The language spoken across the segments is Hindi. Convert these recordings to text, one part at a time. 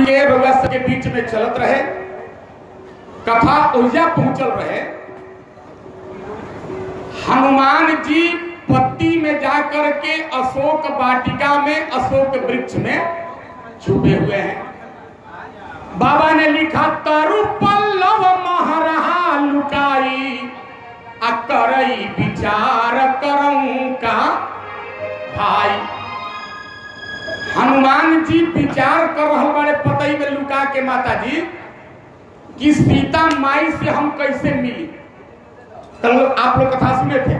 के व्यवस्था के बीच में चलत रहे, कथा ओहिजा पहुंचल रहे। हनुमान जी पत्ती में जाकर के अशोक वाटिका में, अशोक वृक्ष में छुपे हुए हैं। बाबा ने लिखा तरु पल्लव महरहा लुकाई, अकरई विचार करऊं का भाई। हनुमान जी विचार कर रहे बड़े पतई में लुका के माता जी कि सीता माई से हम कैसे मिली। कल आप लोग कथा सुने थे।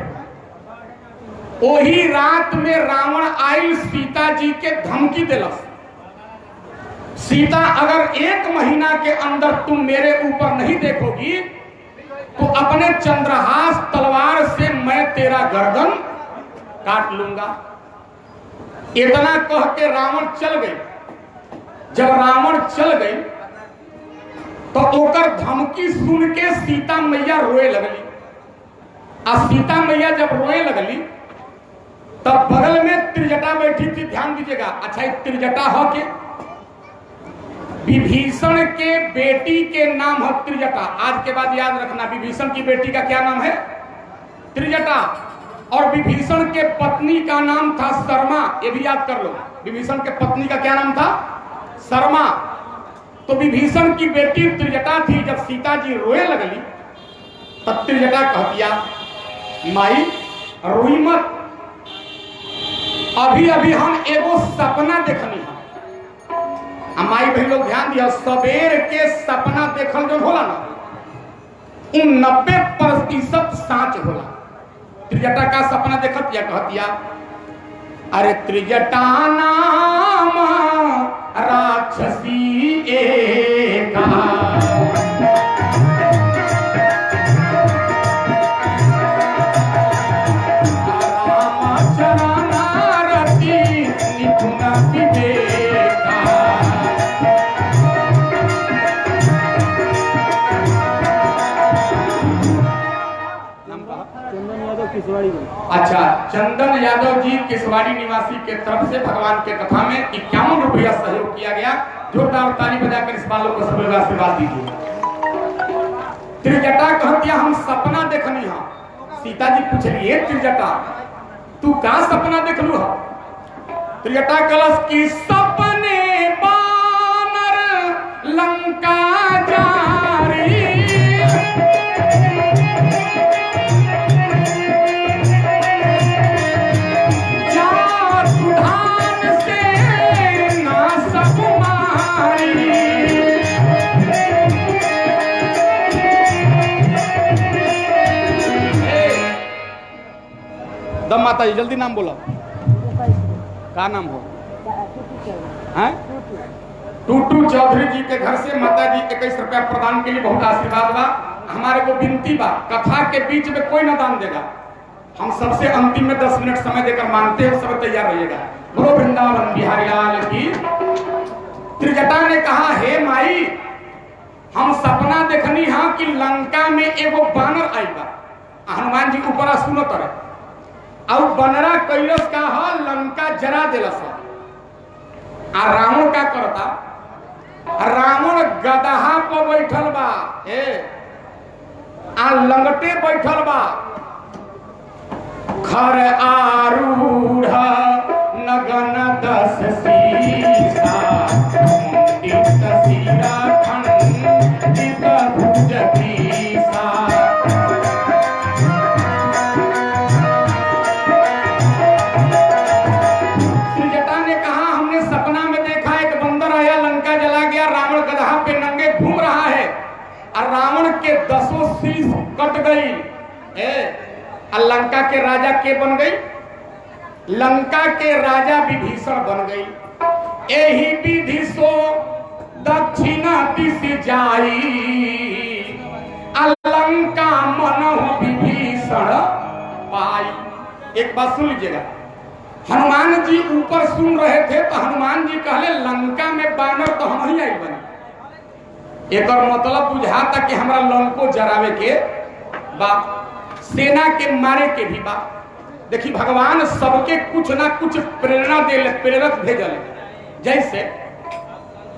वही रात में रावण आई सीता जी के धमकी दिलस, सीता अगर 1 महीना के अंदर तुम मेरे ऊपर नहीं देखोगी तो अपने चंद्रहास तलवार से मैं तेरा गर्दन काट लूंगा। इतना कह के रावण चल गई। जब रावण चल गई तो ओकर धमकी सुन के सीता मैया रोए लगली। और सीता मैया जब रोए लगली तब बगल में त्रिजटा बैठी थी। ध्यान दीजिएगा। अच्छा, त्रिजटा हो के विभीषण के बेटी के नाम है त्रिजटा। आज के बाद याद रखना, विभीषण की बेटी का क्या नाम है? त्रिजटा। और विभीषण के पत्नी का नाम था शर्मा। ये भी याद कर लो, विभीषण के पत्नी का क्या नाम था? शर्मा। तो विभीषण की बेटी त्रिजटा थी। जब सीता जी रोए लगली तब त्रिजटा कहतिया, माई रोई मत, अभी अभी हम एगो सपना देखनी है। माई भाई लोग ध्यान दिया, सबेर के सपना देखल जो होला ना, 90% साच होला। त्रिजटा का सपना देखत या कहतिया, अरे त्रिजटा नाम राक्षसी एका, अच्छा, चंदन यादव जी किसवाड़ी निवासी के तरफ से भगवान के कथा में 51 रुपया सहयोग किया गया। जोरदार ताली बजाकर इस बालों को सब लोग आशीर्वाद दीजिए। त्रिजटा कहतिया, हम सपना देखनी है। सीता जी पूछलिए, त्रिजटा तू का सपना देखलू है? त्रिजटा कलश की सपने बानर लंका जारी, दम माता जी जल्दी नाम बोला। क्या नाम हो? टूटू चौधरी जी के घर से माता जी 21 रुपया प्रदान के लिए बहुत आशीर्वाद बा। हमारे को विनती बा, कथा के बीच में कोई न दान देगा। हम सबसे अंतिम में 10 मिनट समय देकर मांगते हैं, सब तैयार रहिएगा। बोलो वृंदावन बिहारी लाल की। त्रिजटा ने कहा, हे माई, हम सपना देखनी है कि लंका में एगो बानर आई बा। हनुमान जी ऊपर सुनत रहे और बनरा कैलस का है, लंका जरा दिलस। आ रावण का करता? रावण गदहा पर बैठल बा, आ लंगटे बैठल बा। खर आरूढ़ नगन 10 सीसा, मुंडित सिरा खंडित भुज पीसा। रावण के 10 शीश कट गई। लंका के राजा के बन गई? लंका के राजा विभीषण बन गई। यही विधि सो दक्षिणा दिश जाई, लंका मनहु विभीषण पाई। एक बात सुन लीजिएगा। हनुमान जी ऊपर सुन रहे थे तो हनुमान जी कहले, लंका में बानर तो हम ही आई बने। एक और मतलब बुझाता कि हमरा लंको जरावे के बा, सेना के मारे के भी बा। देखिए, भगवान सबके कुछ ना कुछ प्रेरणा दे, प्रेरक भेजल। जैसे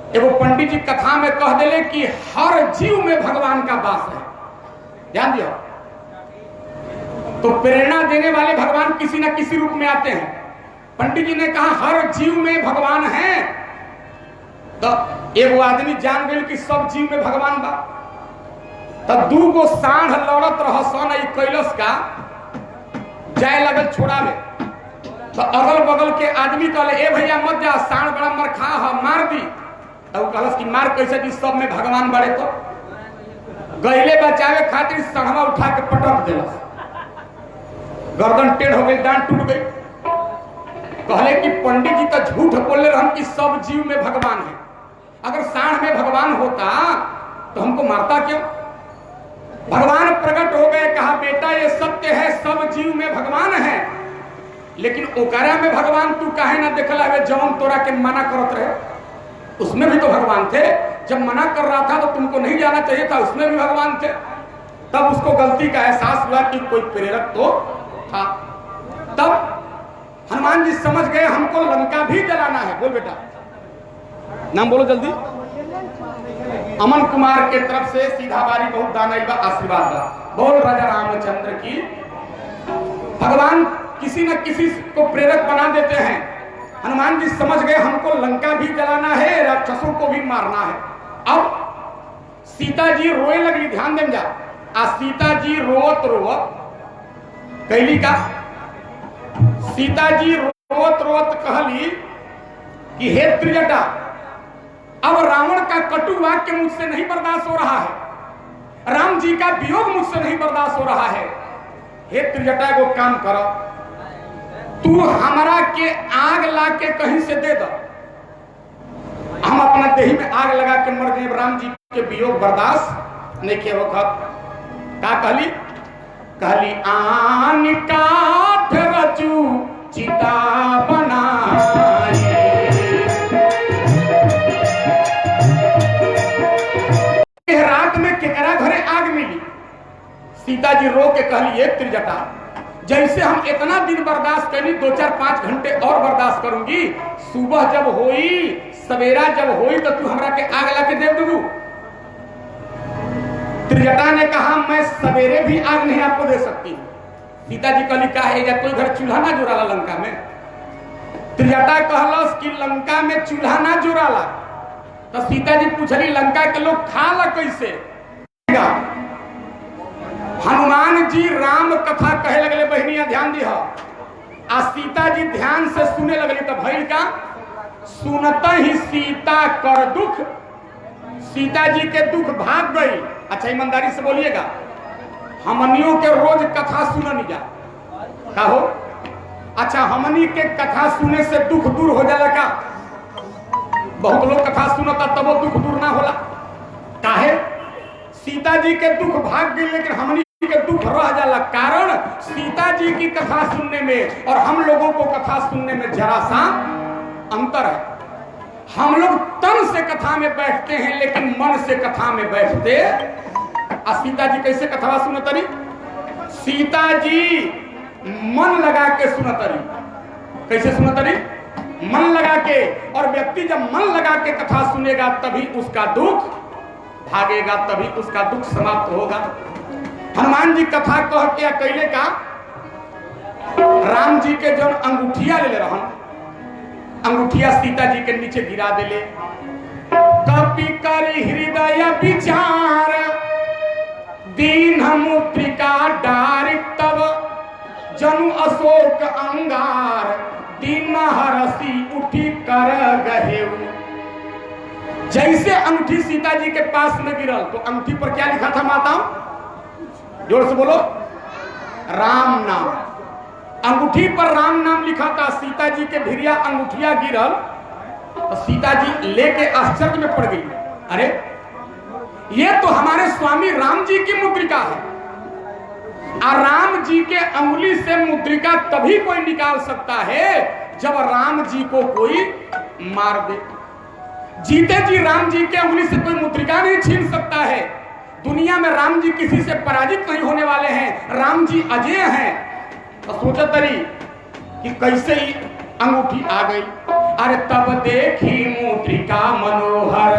एगो पंडित जी कथा में कह दिले कि हर जीव में भगवान का वास है। ध्यान दियो, तो प्रेरणा देने वाले भगवान किसी न किसी रूप में आते हैं। पंडित जी ने कहा हर जीव में भगवान है, तो एगो आदमी जान गए कि सब जीव में भगवान बा। तब दू गो सांड लड़त रह सन कैलस का जाए लगल छोड़ावे, तो अगल बगल के आदमी कहले ए भैया मत जा, सांड बड़ा मरखा है, मार दी। तब कहलस कि मार कैसे दी, सब में भगवान बड़े। तो गईले बचावे खातिर सांडवा उठा के पटक दिलस, गर्दन टेढ़ हो गई, डांट टूट गई। कहले कि पंडित जी तो झूठ बोले रहन कि सब जीव में भगवान है। अगर सांड में भगवान होता तो हमको मारता क्यों? भगवान प्रकट हो गए, कहा बेटा ये सत्य है, सब जीव में भगवान है, लेकिन ओकरा में भगवान तू काहे ना देखला है? जौन तोरा के मना करत रहे उसमें भी तो भगवान थे। जब मना कर रहा था तो तुमको नहीं जाना चाहिए था, उसमें भी भगवान थे। तब उसको गलती का एहसास हुआ कि कोई प्रेरक तो था। तब हनुमान जी समझ गए हमको लंका भी जलाना है। बोल बेटा, नाम बोलो जल्दी। अमन कुमार के तरफ से सीधा बारी बहुत दानई बा, आशीर्वाद बा। बोल राजा रामचंद्र की। भगवान किसी न किसी को प्रेरक बना देते हैं। हनुमान जी समझ गए हमको लंका भी जलाना है, राक्षसों को भी मारना है। अब सीता जी रोए लगी, ध्यान दें जा। सीता जी रोवत रोवत कैली का, सीता जी रोवत रोवत कहली कि हे त्रिजटा, अब रावण का कटु वाक्य मुझसे नहीं बर्दाश्त हो रहा है, राम जी का वियोग मुझसे नहीं बर्दाश्त हो रहा है। हे त्रिजटा को काम करो, तू हमारा के आग ला के कहीं से दे दो, हम अपना देही में आग लगा के मर गए, राम जी के वियोग बर्दाश्त नहीं किए। वक्त का कहली, कहली आन काठ रचू चिता बनाए, रात में केकरा घरे आग मिली। सीता जी रो के कहली एक त्रिजटा, जैसे हम इतना दिन बर्दाश्त करी, 2-4-5 घंटे और बर्दाश्त करूंगी। सुबह जब होई, सवेरा जब होई, तो तू हमरा के आग ला के दे दूँ। त्रिजटा ने कहा मैं सवेरे भी आग नहीं आपको दे सकती। सीता जी कहली का है, या कोई घर चूल्हा ना जुड़ाला लंका में? त्रिजटा कहलस कि लंका में चूल्हा ना जुड़ाला। तो सीता जी पूछली लंका के लोग खा ला कैसे? हनुमान जी राम कथा कहे लगले, बहनिया ध्यान दिया। आ सीता जी ध्यान से सुने लगली। तो भइल का, सुनता ही सीता कर दुख, सीता जी के दुख भाग गई। अच्छा ईमानदारी से बोलिएगा, हमनियों के रोज कथा सुननी जा का हो? अच्छा हमनी के कथा सुने से दुख दूर हो जाला का? बहुत लोग कथा सुनता तब वो दुख दूर ना होला। काहे? सीता जी के दुख भाग गई, लेकिन हमनी के दुख रह जाला। कारण सीता जी की कथा सुनने में और हम लोगों को कथा सुनने में जरा सा अंतर है। हम लोग तन से कथा में बैठते हैं, लेकिन मन से कथा में बैठते। सीता जी कैसे कथा सुनतरी? सीता जी मन लगा के सुनतरी। कैसे सुनतरी? मन लगा के। और व्यक्ति जब मन लगा के कथा सुनेगा तभी उसका दुख भागेगा, तभी उसका दुख समाप्त होगा। हनुमान जी कथा कह के कैले का, राम जी के जो अंगूठिया ले रहन, अंगूठिया सीता जी के नीचे गिरा देले। कपि कर हृदय विचार, दीन मुद्रिका डार, तब जनु अशोक अंगार, दीन हरसी उठी कर गहेऊ। जैसे अंगूठी सीता जी के पास में गिरल, तो अंगूठी पर क्या लिखा था माताओं? जोर से बोलो, राम नाम। अंगूठी पर राम नाम लिखा था। सीता जी के भिरिया अंगूठिया गिरल, तो सीता जी लेके आश्चर्य में पड़ गई। अरे ये तो हमारे स्वामी राम जी की मुद्रिका है। और राम जी के अंगुली से मुद्रिका तभी कोई निकाल सकता है जब राम जी को कोई मार दे। जीते जी राम जी के अंगुली से कोई मुद्रिका नहीं छीन सकता है। दुनिया में राम जी किसी से पराजित नहीं होने वाले हैं। राम जी अजय हैं। तो सोचा तरी कि कैसे ही अंगूठी आ गई। अरे तब देखी मुद्रिका मनोहर,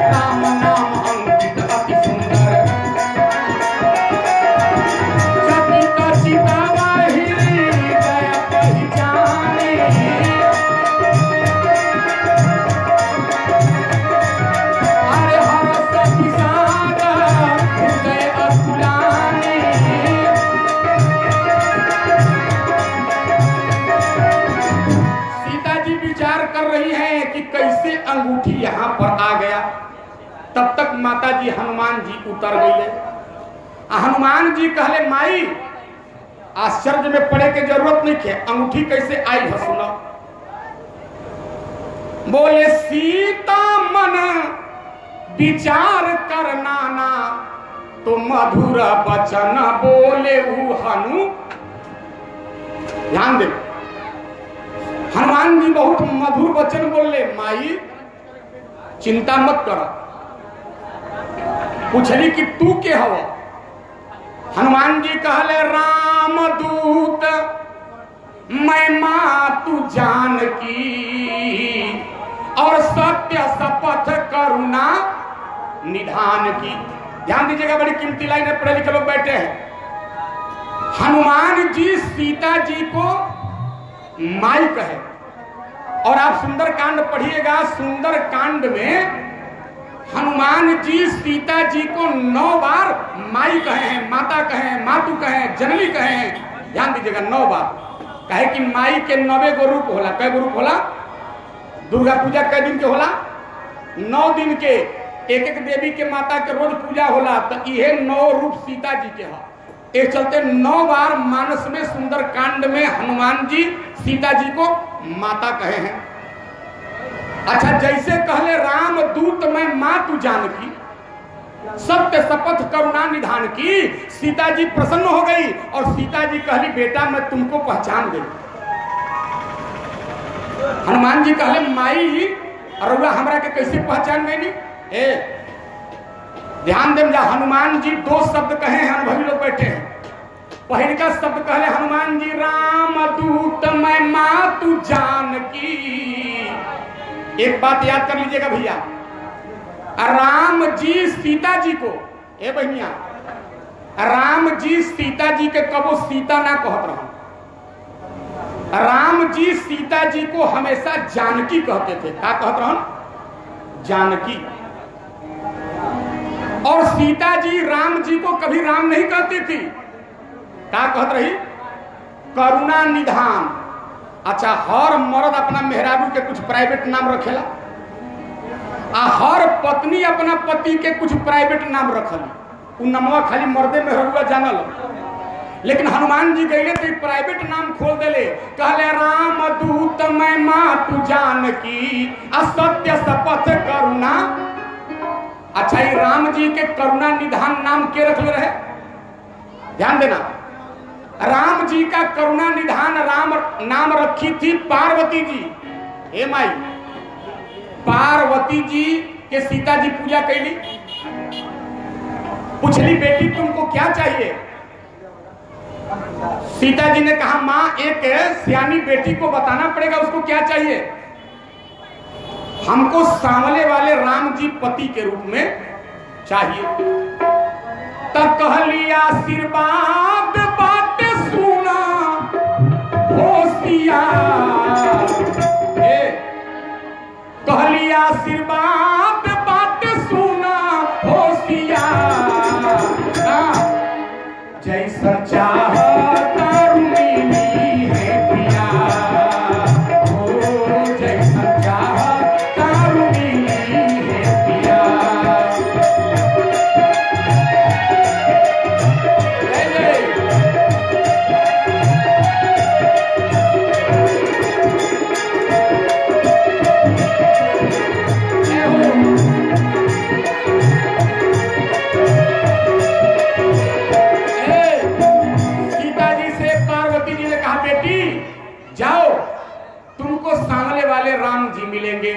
राम नाम अंकित अति सुंदर, चकित चितवा हृदय पहचाने, अरे हर्ष विषाद हृदय अकुलाने। विचार कर रही हैं कि कैसे अंगूठी यहां पर आ गया। तब तक माता जी हनुमान जी उतर गए। हनुमान जी कहले माई आश्चर्य में पड़े के जरूरत नहीं है, अंगूठी कैसे आई है सुनो। बोले सीता मन विचार करना ना, तो मधुर वचन बोले हनु। ध्यान दे, हनुमान जी बहुत मधुर वचन बोले। माई चिंता मत कर। पूछली कि तू के हवा। हनुमान जी कहले राम दूत मैं मातु जानकी, और सत्य शपथ करुणा निधान की। ध्यान दीजिएगा, बड़ी कीमती लाइन है, पढ़े लिखे लोग बैठे हैं। हनुमान जी सीता जी को माई कहे। और आप सुंदर कांड पढ़िएगा, सुंदर कांड में हनुमान जी सीता जी को 9 बार माई कहे हैं, माता कहे हैं, मातु कहे हैं, जननी कहे हैं। ध्यान दीजिएगा 9 बार कहे कि माई के 9 गो रूप होला। कै गो रूप होला? दुर्गा पूजा कै दिन के होला? 9 दिन के। एक एक देवी के माता के रोज पूजा होला, तो ये 9 रूप सीता जी के है। एक चलते 9 बार मानस में सुंदर कांड में हनुमान जी सीता जी को माता कहे हैं। अच्छा, जैसे कहले राम दूत मैं मातु जानकी, सत्य शपथ करुणा निधान की, सीता जी प्रसन्न हो गई और सीता जी कहली बेटा मैं तुमको पहचान गई। हनुमान जी कहले माई रउआ हमरा के कैसे पहचान गई? ए ध्यान दें, हनुमान जी 2 शब्द कहे हैं, अनुभवी लोग बैठे हैं। पहले का शब्द कहले हनुमान जी राम दूत मैं मातु जानकी। एक बात याद कर लीजिएगा भैया, राम जी सीता जी को, ए बहनिया, राम जी सीता जी के कबो सीता ना कहत रहा। राम जी सीता जी को हमेशा जानकी कहते थे। क्या कहत रहन? जानकी। और सीता जी राम जी को कभी राम नहीं कहती थी। क्या कहत रही? करुणा निधान। अच्छा, हर मर्द अपना मेहरारू के कुछ प्राइवेट नाम रखेला, हर पत्नी अपना पति के कुछ प्राइवेट नाम रखली। उ नमवा खाली मर्दे मेहरुआ जानल। लेकिन हनुमान जी गए तो प्राइवेट नाम खोल देले। कहले राम दूत मैं मातु जानकी, असत्य शपथ करुणा। अच्छा, ये राम जी के करुणा निधान नाम के रखले रहे? ध्यान देना, राम जी का करुणा निधान राम नाम रखी थी पार्वती जी। हे माई, पार्वती जी के सीता जी पूजा कैली। पूछली बेटी तुमको क्या चाहिए? सीता जी ने कहा मां एक सियानी बेटी को बताना पड़ेगा उसको क्या चाहिए। हमको सांवले वाले राम जी पति के रूप में चाहिए। तब कहली आशीर्वाद बात सुना होशियार, कहली आशीर्वाद बात सुना होशियार, जैसा चाहता मिली है पिया, ओ जैसा चाहता मिली है पिया। जाओ, तुमको सामने वाले राम जी मिलेंगे।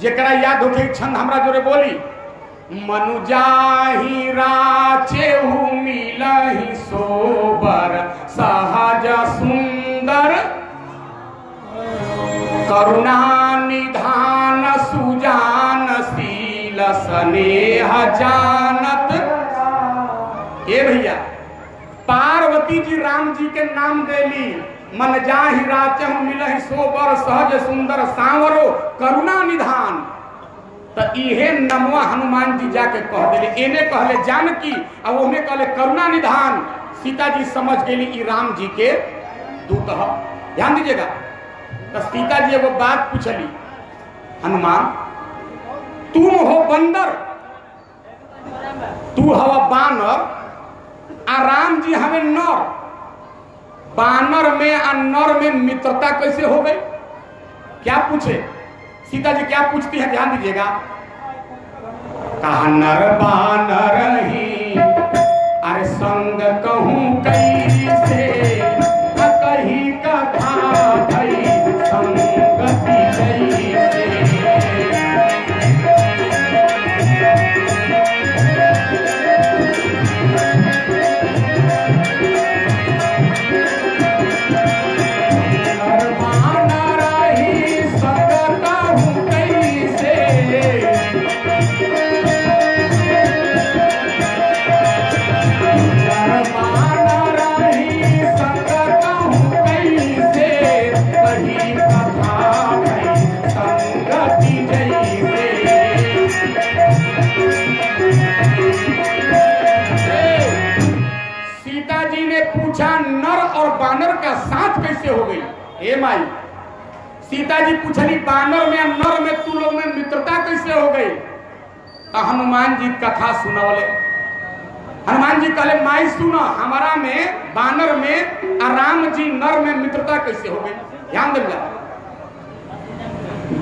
जेकरा याद होके छंद हमरा जोरे बोली, मनुजाही राचेहु मिलहि सोबर सहज सुंदर करुणा निधान सुजानशील स्नेह जानत। ये भैया पार्वती जी राम जी के नाम देली, मन जाहि राचहु मिलहि सोबर सहज सुंदर सांवरो करुणा निधान। तो इहे नमवा हनुमान जी जाके कह दिले, एने कहले जानकी और ओमे कहले करुणा निधान। सीता जी समझ गेली ई राम जी के दूत ह। ध्यान दीजिएगा। तो सीता जी एगो बात पूछली, हनुमान तुम हो बंदर, तू हवा बानर, आ राम जी हमें नर। बानर में और नर में मित्रता कैसे हो गई? क्या पूछे सीता जी, क्या पूछती है? ध्यान दीजिएगा। कहा नर बानर ही अरे संग कहूं कैसे, कही कथा भई संगति जैसे। बानर का साथ कैसे हो गई? हे माई, सीता जी पूछली बानर में नर में तू लोग में मित्रता कैसे हो गई? तो हनुमान जी कथा सुनवले। हनुमान जी कहले माई सुनो, हमारा में बानर में और राम जी नर में मित्रता कैसे हो गई? ध्यान देगा।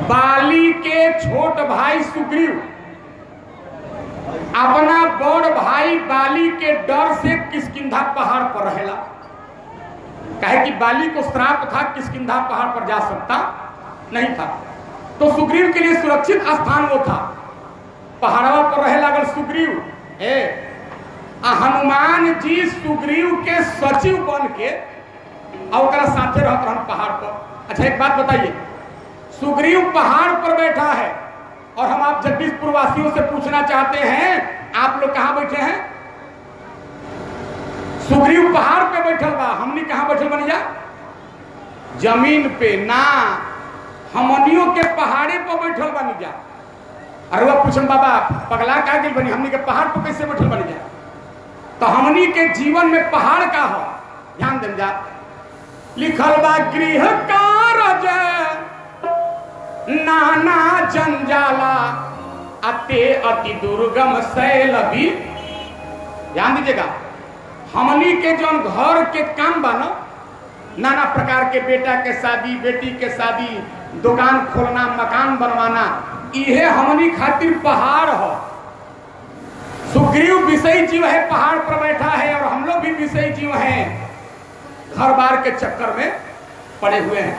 बाली के छोट भाई सुग्रीव अपना बड़ भाई बाली के डर से किष्किंधा पहाड़ पर रहेला। कहे कि बाली को श्राप था, किष्किंधा पहाड़ पर जा सकता नहीं था, तो सुग्रीव के लिए सुरक्षित स्थान वो था, पहाड़वा पर रहे लागल सुग्रीव। हनुमान जी सुग्रीव के सचिव बन के और साथे रहते रहन पहाड़ पर। अच्छा एक बात बताइए, सुग्रीव पहाड़ पर बैठा है और हम आप जगदीशपुर वासियों से पूछना चाहते हैं, आप लोग कहां बैठे हैं? सुग्रीव पहाड़ पे बैठल बा, हमनी कहां बैठल बनी जा? जमीन पे ना, हमनियों के पहाड़े पर बैठल बनी जा। अरे वह पूछम बाबा पगला का गेल बनी, हमनी के पहाड़ पर कैसे बैठल बनी जा? तो हमनी के जीवन में पहाड़ का हो, ध्यान दें जा। लिखल बा गृह कारज नाना जंजाला अते अति दुर्गम शैल भी। ध्यान दीजिएगा, हमनी के जो घर के काम बा ना, नाना प्रकार के, बेटा के शादी, बेटी के शादी, दुकान खोलना, मकान बनवाना, इहे हमनी खातिर पहाड़ हो। सुग्रीव विषयी जीव है, पहाड़ पर बैठा है, और हम लोग भी विषयी जीव हैं, घर बार के चक्कर में पड़े हुए हैं।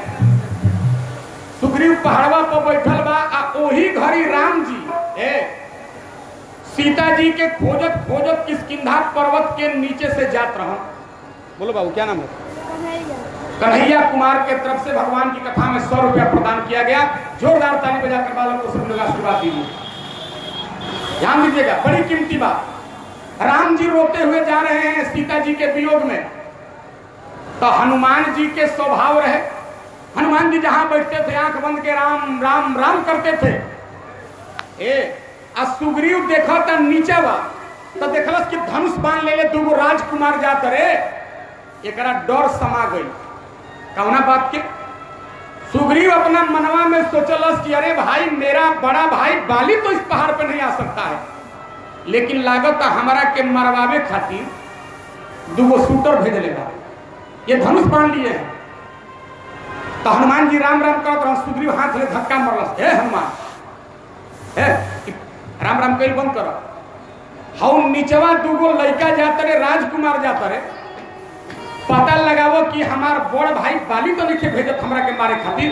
सुग्रीव पहाड़वा पर बैठल बा, ओही घड़ी राम जी सीता जी के खोजत खोजत किष्किंधा पर्वत के नीचे से जात रहा। बोलो बाबू क्या नाम है? कन्हैया कुमार के तरफ से भगवान की कथा में 100 रुपया प्रदान किया गया। जोरदार ताली बजाकर बालों को सब लोग आशीर्वाद दीजिए। ध्यान दीजिएगा, बड़ी कीमती बात। राम जी रोते हुए जा रहे हैं सीता जी के वियोग में, तो हनुमान जी के स्वभाव रहे, हनुमान जी जहां बैठते थे आंख बंद के राम राम राम करते थे। सुग्रीव देखा था नीचे बा, तो देखलस कि धनुष बाण ले ले दूगो राजकुमार जात रे, एकरा डर समा गई। कौना बात के? सुग्रीव अपना मनवा में सोचलस कि अरे भाई, मेरा बड़ा भाई बाली तो इस पहाड़ पे नहीं आ सकता है, लेकिन लागत हमारा के मरवावे खातिर दूगो शूटर भेज लेगा, ये धनुष बाण लिए है। तो हनुमान जी राम राम करत रह, सुग्रीव हाथ ले धक्का मरलस, हे हनुमान, हे राम राम कइल बंद कर। हम नीचवा दूगो लड़का जाता रे, राजकुमार जाता रे, पता लगावो कि हमार बड़ भाई बाली तो नहीं भेजत हमरा के मारे खातिर।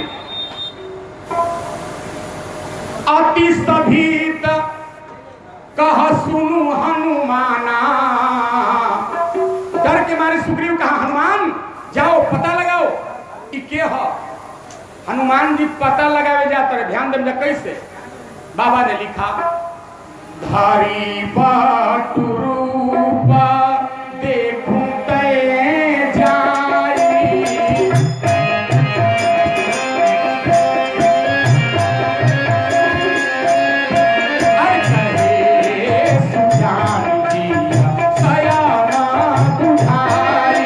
अति सभीत कह सुनु हनुमाना, डर के मारे सुग्रीव कहा हनुमान जाओ पता लगाओ कि के हो। हनुमान जी पता लगावे जाते रहे। ध्यान दें कैसे बाबा ने लिखा, धारी बाट रूपा देखूं तय जाई, कहे सुजान जी सयाना बुझाई।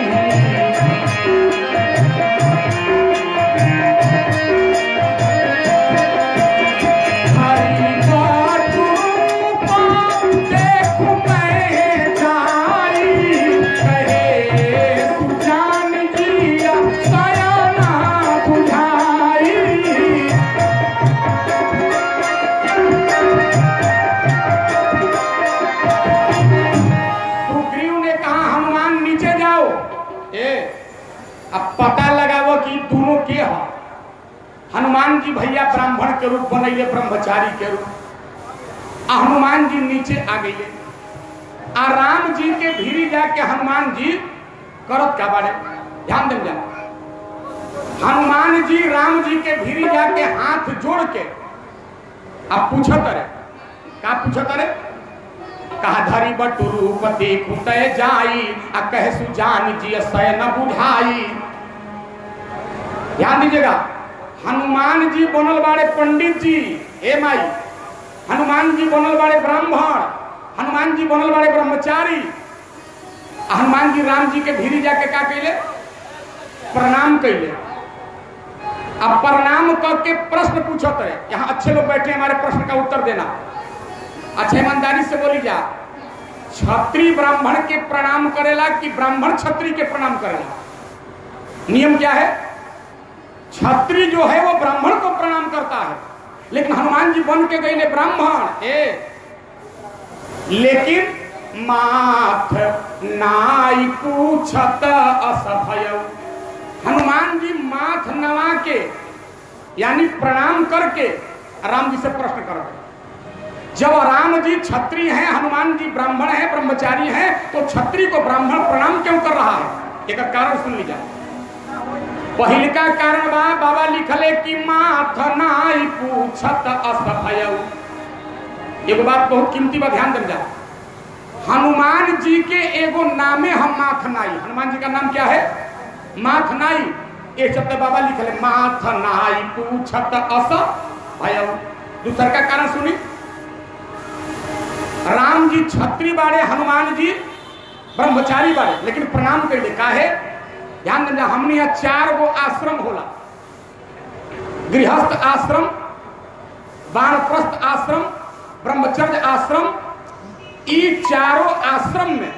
हरि बाट रूपा देखूं तय जाई, कहे सुजान जी सयाना बुझाई। सुग्रीव ने कहा हनुमान नीचे जाओ, अब पता लगाओ कि दोनों के हैं। हनुमान जी भैया ब्राह्मण के रूप बनैले, ब्रह्मचारी के रूप। हनुमान जी नीचे आ गए। आ राम जी के भीरी जाके हनुमान जी करत का बारे ध्यान दें जा। हनुमान जी राम जी के भीरी जाके हाथ जोड़ के अब पूछत रहे, का पूछत रहे? कहा धरी बट रूप देखूं तय जाई, आ कहे सुजान जी सय न बुझाई। ध्यान दीजिएगा, हनुमान जी बनल बाड़े पंडित जी, ए माई। हनुमान जी बनल बाड़े ब्राह्मण, हनुमान जी बनल बाड़े ब्रह्मचारी। हनुमान जी राम जी के भीरी जाके का कैले? प्रणाम कैले। अब प्रणाम करके प्रश्न पूछत है। यहाँ अच्छे लोग बैठे, हमारे प्रश्न का उत्तर देना। अच्छा ईमानदारी से बोली जा, क्षत्रिय ब्राह्मण के प्रणाम करेला कि ब्राह्मण क्षत्रिय के प्रणाम करेला? नियम क्या है? क्षत्रिय जो है वो ब्राह्मण को प्रणाम करता है, लेकिन हनुमान जी बन के गए ब्राह्मण। लेकिन माथ नाई पूछत असभय। हनुमान जी माथ नवा के यानी प्रणाम करके राम जी से प्रश्न कर रहे। जब राम जी क्षत्रिय हैं, हनुमान जी ब्राह्मण हैं, ब्रह्मचारी हैं, तो क्षत्रिय को ब्राह्मण प्रणाम क्यों कर रहा है? एक कारण सुन लीजिए। पहिल का कारण बाबा लिखले कि माथ नाई पूछत असभय। एगो बात बहुत कीमती बा, ध्यान दें। हनुमान जी के एगो नामे हम माथ नाई। हनुमान जी का नाम क्या है? माथ नाई। एक शब्द बाबा लिखले माथ नाई पूछत असभय। दूसरा का कारण सुनी, राम जी क्षत्रिय बाड़े, हनुमान जी ब्रह्मचारी बाड़े, लेकिन प्रणाम कर दे का है? ध्यान देना, हमने यहाँ 4 गो आश्रम होला। गृहस्थ आश्रम, वानप्रस्थ आश्रम, ब्रह्मचर्य आश्रम। ये चारों आश्रम में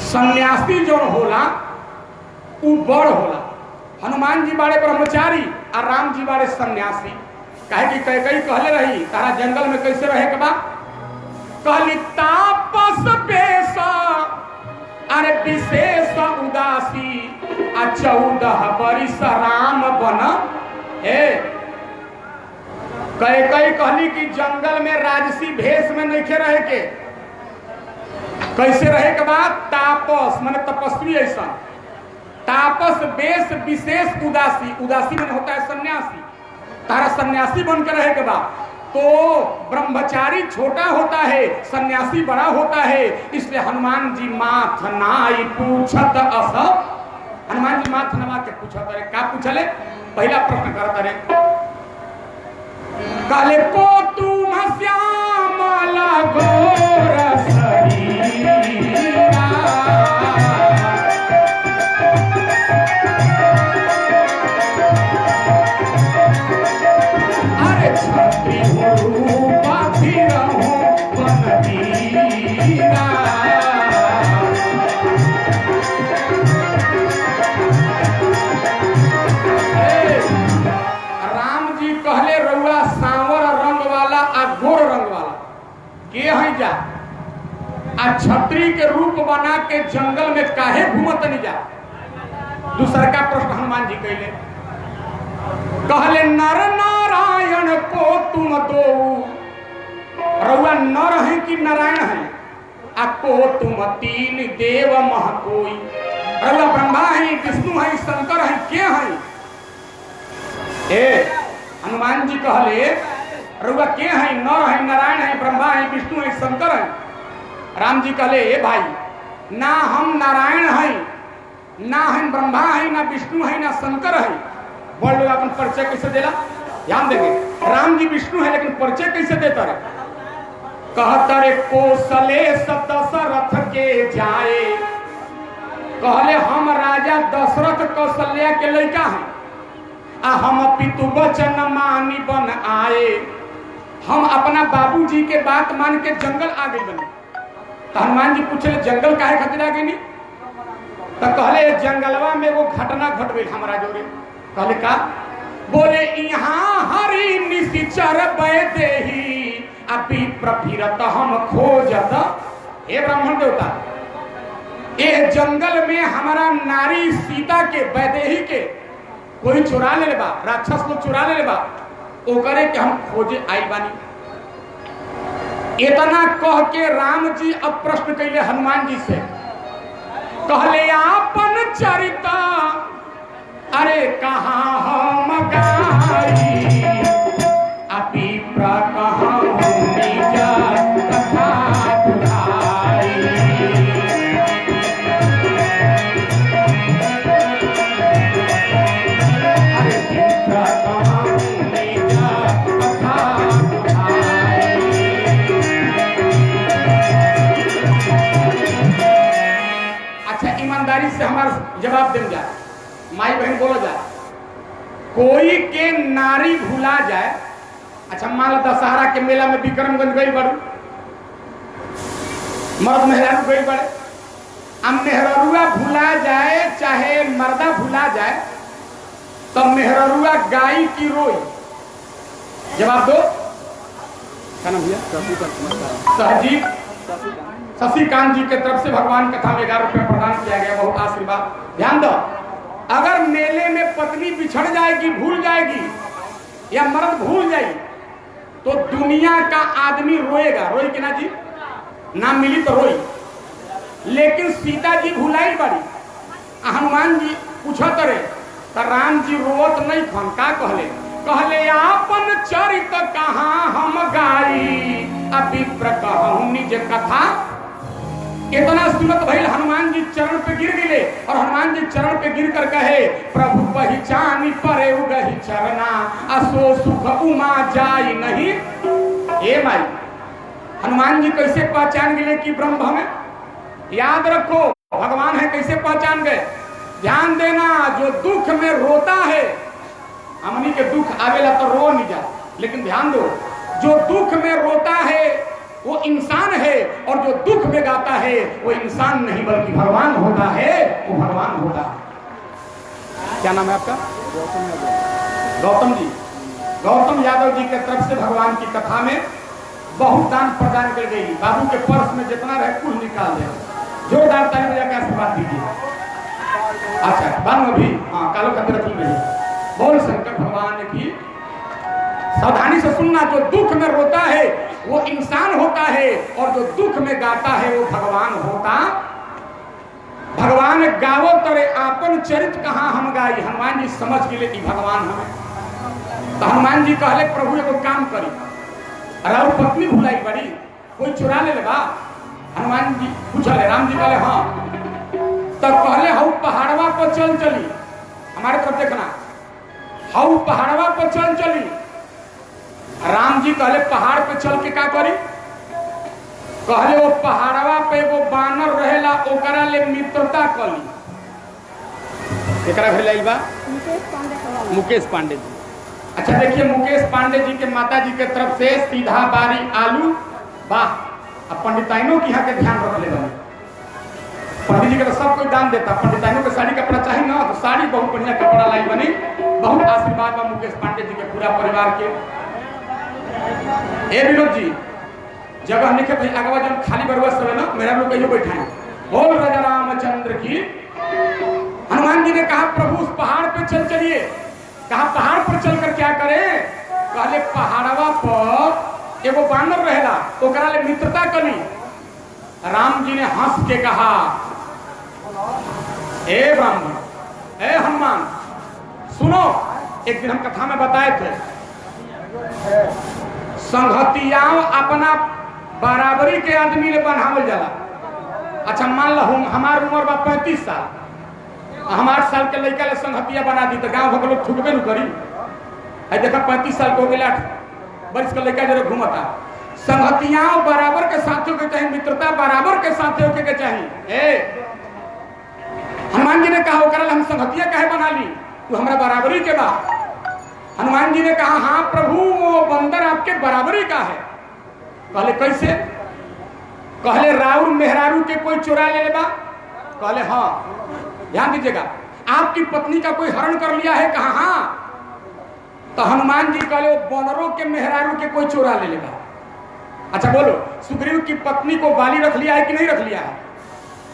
सन्यासी जो होला वो बड़ होला। हनुमान जी बाड़े ब्रह्मचारी और राम जी बाड़े सन्यासी। कहे कि कई कहले रही तारा जंगल में कैसे रहे के बा? कहली तापस बेस अरे विशेष उदासी, आ 14 बरिस राम बन। कई कहली कि जंगल में राजसी भेष में नहीं रहे के। कैसे रहे के बाद? तापस माने तपस्वी ऐसा। तापस बेस विशेष उदासी, उदासी में होता है सन्यासी। तारा सन्यासी बन के रहे के बाद तो ब्रह्मचारी छोटा होता है, सन्यासी बड़ा होता है। इसलिए हनुमान जी माथ नाई पूछत अस। हनुमान जी माथ नवा के पूछत रहे। का पूछले? पहला प्रश्न करत रहे, काले को तुम श्यामला गोर शरीरा, अरे छत्री रूपा फिरहु बनवीरा। राम जी कहले रउआ सांवर रंग वाला आ गोर रंग वाला के है जा? आ छत्री के रूप बना के जंगल में काहे घूमत नहीं जा? दूसर का प्रश्न हनुमान जी कहले, कहले नर नारायण को तुम दो। रउआ नर है कि नारायण है? आ को तुम 3 देव मह कोई। रउआ ब्रह्मा है, विष्णु है, शंकर है, के है? ए हनुमान जी कहले रउआ के है? नर है, नारायण है, ब्रह्मा है, विष्णु है, शंकर है। राम जी कहले ए भाई, ना हम नारायण है, ना हम ब्रह्मा है, ना विष्णु है, ना शंकर है। बोल लोग अपन परिचय कैसे देला? ध्यान देंगे, राम जी विष्णु है लेकिन परिचय कैसे देता रे? कहता रे कौशले दशरथ के जाए, कहले हम राजा दशरथ कौशल्या के लड़का हैं, आ हम पितु वचन मानी बन आए। हम अपना बाबूजी के बात मान के जंगल आ गए बने। तो हनुमान जी पूछे जंगल काहे खातिर आ गई? तो कहले जंगलवा में वो घटना घट गई हमारा जोरे। कहले का? बोले यहाँ हरि निशिचर बैदेही अभी प्रफिरत हम खोजत। हे ब्राह्मण देवता, ये जंगल में हमारा नारी सीता के वैदेही के कोई चुरा ले बा, राक्षस लोग चुरा ले बा, ओकरे के हम खोजे आई बानी। इतना कह के राम जी अब प्रश्न कैले हनुमान जी से, कहले आपन चरिता अरे कहाँ हम गाई, अभी कहाँ निज कथा दुहाई। अरे कहाँ निज कथा दुहाई। अच्छा ईमानदारी से हमारा जवाब दें जाए, माई बहन बोला जाए, कोई के नारी भूला जाए। अच्छा मान लो दशहरा के मेला में विक्रमगंज गई बड़ू, मर्द मेहरारू गई बड़े, अब मेहरुआ भूला जाए चाहे मर्दा भूला जाए, तो मेहरुआ गाय की रोई? जवाब दो। क्या नाम भैया? सहजीव शशिकांत जी के तरफ से भगवान कथा में 11 रुपया प्रदान किया गया, बहुत आशीर्वाद। ध्यान दो, अगर मेले में पत्नी बिछड़ जाएगी, भूल जाएगी या मर्द भूल जाएगी, तो दुनिया का आदमी रोएगा। रोई कि ना जी? ना मिली तो रोई। लेकिन सीता जी भुलाई बड़ी, हनुमान जी पूछत रहे, तो राम जी रोवत नहीं खन। का कहले? कहले आपन चरित कहाँ हम गाई, अभी प्रकहूं निज कथा। इतना सुनत भइल हनुमान जी चरण पे गिर गिरे, और हनुमान जी चरण पे गिर कर कहे, प्रभु पहचानी परे उगहि चरना, असो सुख उमा जाई नहीं। ए माई, हनुमान जी कैसे पहचान गए कि ब्रह्म है? याद रखो, भगवान है कैसे पहचान गए? ध्यान देना, जो दुख में रोता है, हमनी के दुख आवेला तो रो नहीं जा, लेकिन ध्यान दो, जो दुख में रोता है वो इंसान है, और जो दुख में गाता है वो इंसान नहीं बल्कि भगवान होता है, वो भगवान होता है। क्या नाम है आपका? गौतम जी। गौतम यादव जी के तरफ से भगवान की कथा में बहुत दान प्रदान कर गई। बाबू के पर्स में जितना रहे कुल निकाल दे। जोरदार ताली बजा के आशीर्वाद दीजिए। अच्छा बानू अभी हाँ कालो खातिर रखी गई। बोल शंकर भगवान की। सावधानी से सुनना, जो दुख में रोता है वो इंसान होता है, और जो दुख में गाता है वो भगवान होता। भगवान गावो तरे आपन चरित कहाँ हम गाई। हनुमान जी समझ गए कि भगवान हमें। तो हनुमान जी कहले प्रभु एगो काम करी, और पत्नी भुलाई बड़ी, कोई चुरा ले बा? हनुमान जी पूछले, राम जी कहले हाँ। तब कहले हऊ पहाड़वा पर चल चली, हमारे तरफ देखना, हऊ पहाड़वा पर चल चली। राम जी कहले पहाड़ पे चल के का करी? कहले वो पहाड़वा पे वो बानर रहेला, ओकरा ले मित्रता कली। एकरा भेल बा मुकेश पांडे जी। अच्छा देखिए, मुकेश पांडे जी के माता जी के तरफ से सीधा बारी आलू, वाह। अब पंडिताइनों की यहाँ के ध्यान रख ले बने। पंडित जी के तो सब कोई दान देता, पंडिताइनों के साड़ी कपड़ा चाहिए ना, तो साड़ी बहुत बढ़िया कपड़ा लाई बनी। बहुत आशीर्वाद बा मुकेश पांडे जी के पूरा परिवार के। ए विनोद जी, जगह लिखे भाई अगवा जब खाली बरुआ सब है ना, मेरा लोग कहियो बैठाए। बोल राजा रामचंद्र की। हनुमान जी ने कहा प्रभु उस पहाड़ पे चल चलिए। कहा पहाड़ पर चलकर क्या करे? कहले पहाड़वा पर एगो बानर रहेला, ओकरा ले मित्रता कली। राम जी ने हंस के कहा हे ब्राह्मण, हे हनुमान, सुनो। एक दिन हम कथा में बताए थे, संगतिया अपना बराबरी के आदमी ले बनावल जाला। अच्छा मान लो हमार उम्र बा 35 साल, हम 8 साल के लड़का ले संगतिया बना दी तो गाँव भर लोग थुकबे न करी। आई देखा 35 साल को हो गया, 8 वर्ष का लड़का जरूर घूमता। संगतिया बराबर के साथियों के चाहिए, मित्रता बराबर के साथियों के चाहिए। हनुमान जी ने कहा होकर हम संगतिया काहे बना ली, तो हमारा बराबरी के बाद। हनुमान जी ने कहा हाँ प्रभु, वो बंदर आपके बराबरी का है। कहले कैसे? कहले राउर मेहरारू के कोई चुरा ले लेबा? कहले हाँ। ध्यान दीजिएगा, आपकी पत्नी का कोई हरण कर लिया है? कहा हाँ। तो हनुमान जी कहले बंदरों के मेहरारू के कोई चुरा ले लेगा। अच्छा बोलो, सुग्रीव की पत्नी को बाली रख लिया है कि नहीं रख लिया है?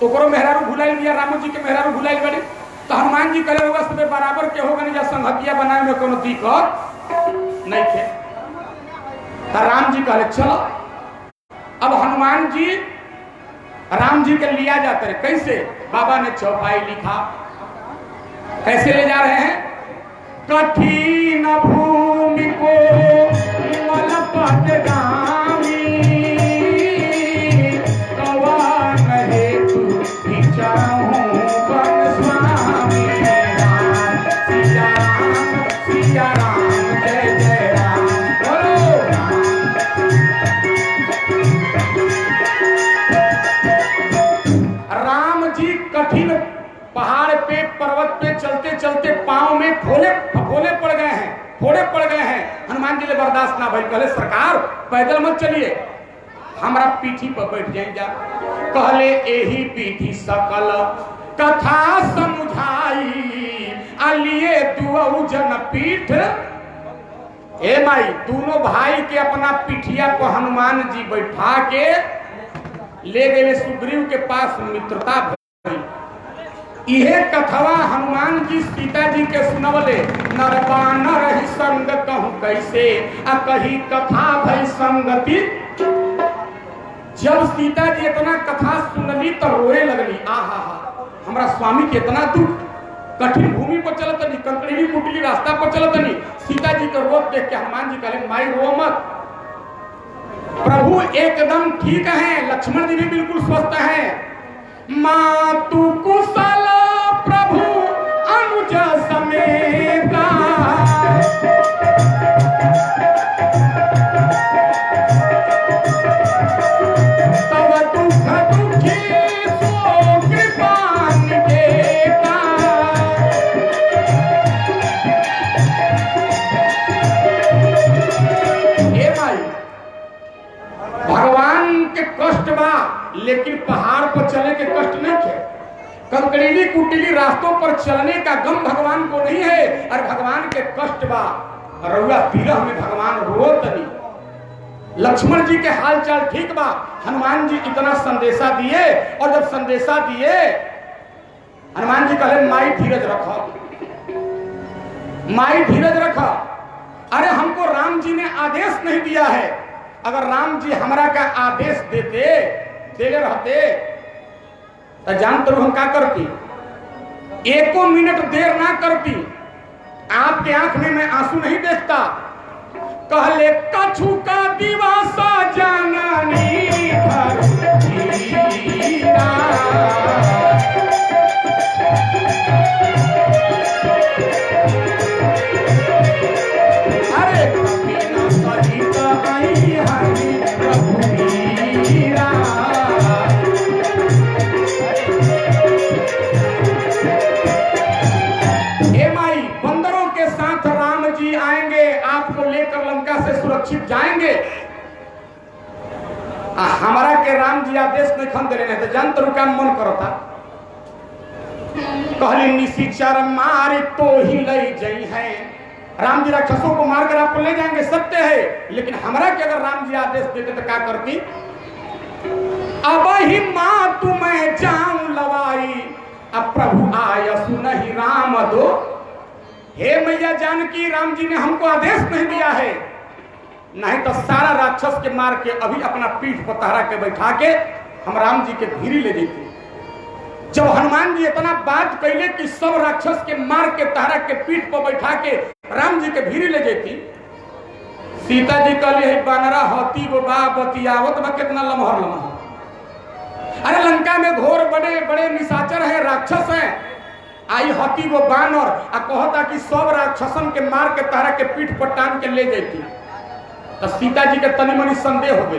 तो करो मेहरारू भुला लिया, राम जी के मेहरारू भुला बड़े। तो हनुमान जी कहले होगा सब बराबर के होगा नहीं, संगतिया बनाए में कोनो दिक्कत नहीं थे। तो राम जी कहले चलो। अब हनुमान जी राम जी के लिया जाते रहे। कैसे? बाबा ने चौपाई लिखा। कैसे ले जा रहे हैं? कठिन भूमि को मलपतगामी, कवन हेतु विचारूं बन स्वामी। राम सिया राम, सिया राम, जय जय राम, बोलो राम। राम जी कठिन पहाड़ पे, पर्वत पे चलते चलते पांव में फोड़े पड़ गए हैं, फोड़े पड़ गए हैं। हनुमान जी ने बर्दाश्त ना भाई, कहले सरकार पैदल मत चलिए, हमारा पीठी पर बैठ जाएगा। कहले यही पीठी सकल कथा समझाई, आलिए दुआऊ जन पीठ। ए माई, दोनों भाई के अपना पीठिया पर हनुमान जी बैठा के ले गए सुग्रीव के पास। मित्रता भई। इहे कथवा हनुमान जी सीता जी के सुनवले। नरबान रही संग कहूं कैसे, आ कही कथा भई संगति। जब सीता जी इतना कथा सुनली तो रोए लगली। आहा हा, हमारा स्वामी के इतना दुख, कठिन भूमि पर चलत नहीं, कंकड़ी कुटली रास्ता पर चलत नहीं। सीता जी को रोक देख के हनुमान जी कहले माई रो मत, प्रभु एकदम ठीक है, लक्ष्मण जी भी बिल्कुल स्वस्थ हैं। मातु कुशल प्रभु अनुज समेता, तब दुख दुखी सो कृपान देता। हे भाई, भगवान के कष्ट बा, लेकिन पहाड़ पर चले के कष्ट नहीं है। कंकड़ीली कुटीली रास्तों पर चलने का गम भगवान को नहीं है। और भगवान के कष्ट बा, रउआ विरह में भगवान रोत नहीं। लक्ष्मण जी के हाल चाल ठीक बा। हनुमान जी इतना संदेशा दिए, और जब संदेशा दिए हनुमान जी कहले माई धीरज रखो, माई धीरज रखो। अरे हमको राम जी ने आदेश नहीं दिया है। अगर राम जी हमारा का आदेश देले रहते तो जानते हो हम क्या करती? एको मिनट देर ना करती। आपके आंख में मैं आंसू नहीं देखता। कहले कछु का दिवासा जाननी अरे बंदरों के साथ राम जी आएंगे, आपको लेकर लंका से सुरक्षित जाएंगे। हमारा के राम जी आदेश नहीं खन दे रहे, तो जानते हो क्या मन करता? कहली निशिचर मार तो ही ले जाई है। राम जी राक्षसों को मारकर आपको ले जाएंगे, सत्य है, लेकिन हमारा के अगर राम जी आदेश देते तो क्या करती? अब ही मां तुम्हें जाऊं लवाई, अब प्रभु आय सुनहि राम दो। हे मैया जानकी, राम जी ने हमको आदेश नहीं दिया है, नहीं तो सारा राक्षस के मार के अभी अपना पीठ पर तहरा के बैठा के हम राम जी के धीरे ले देते। जब हनुमान जी इतना बात कैले कि सब राक्षस के मार के तारा के पीठ पर बैठा के राम जी के भीरी ले जाती, सीता जी कहली है बानरा हती वो बा बतियावत बा कितना लमहर लमहर। अरे लंका में घोर बड़े बड़े निशाचर है, राक्षस है, आई हती वो बानर आ कहता कि सब राक्षसन के मार के तारा के पीठ पर टांग के ले जाती। तो सीता जी के तनी मनी संदेह हो गई।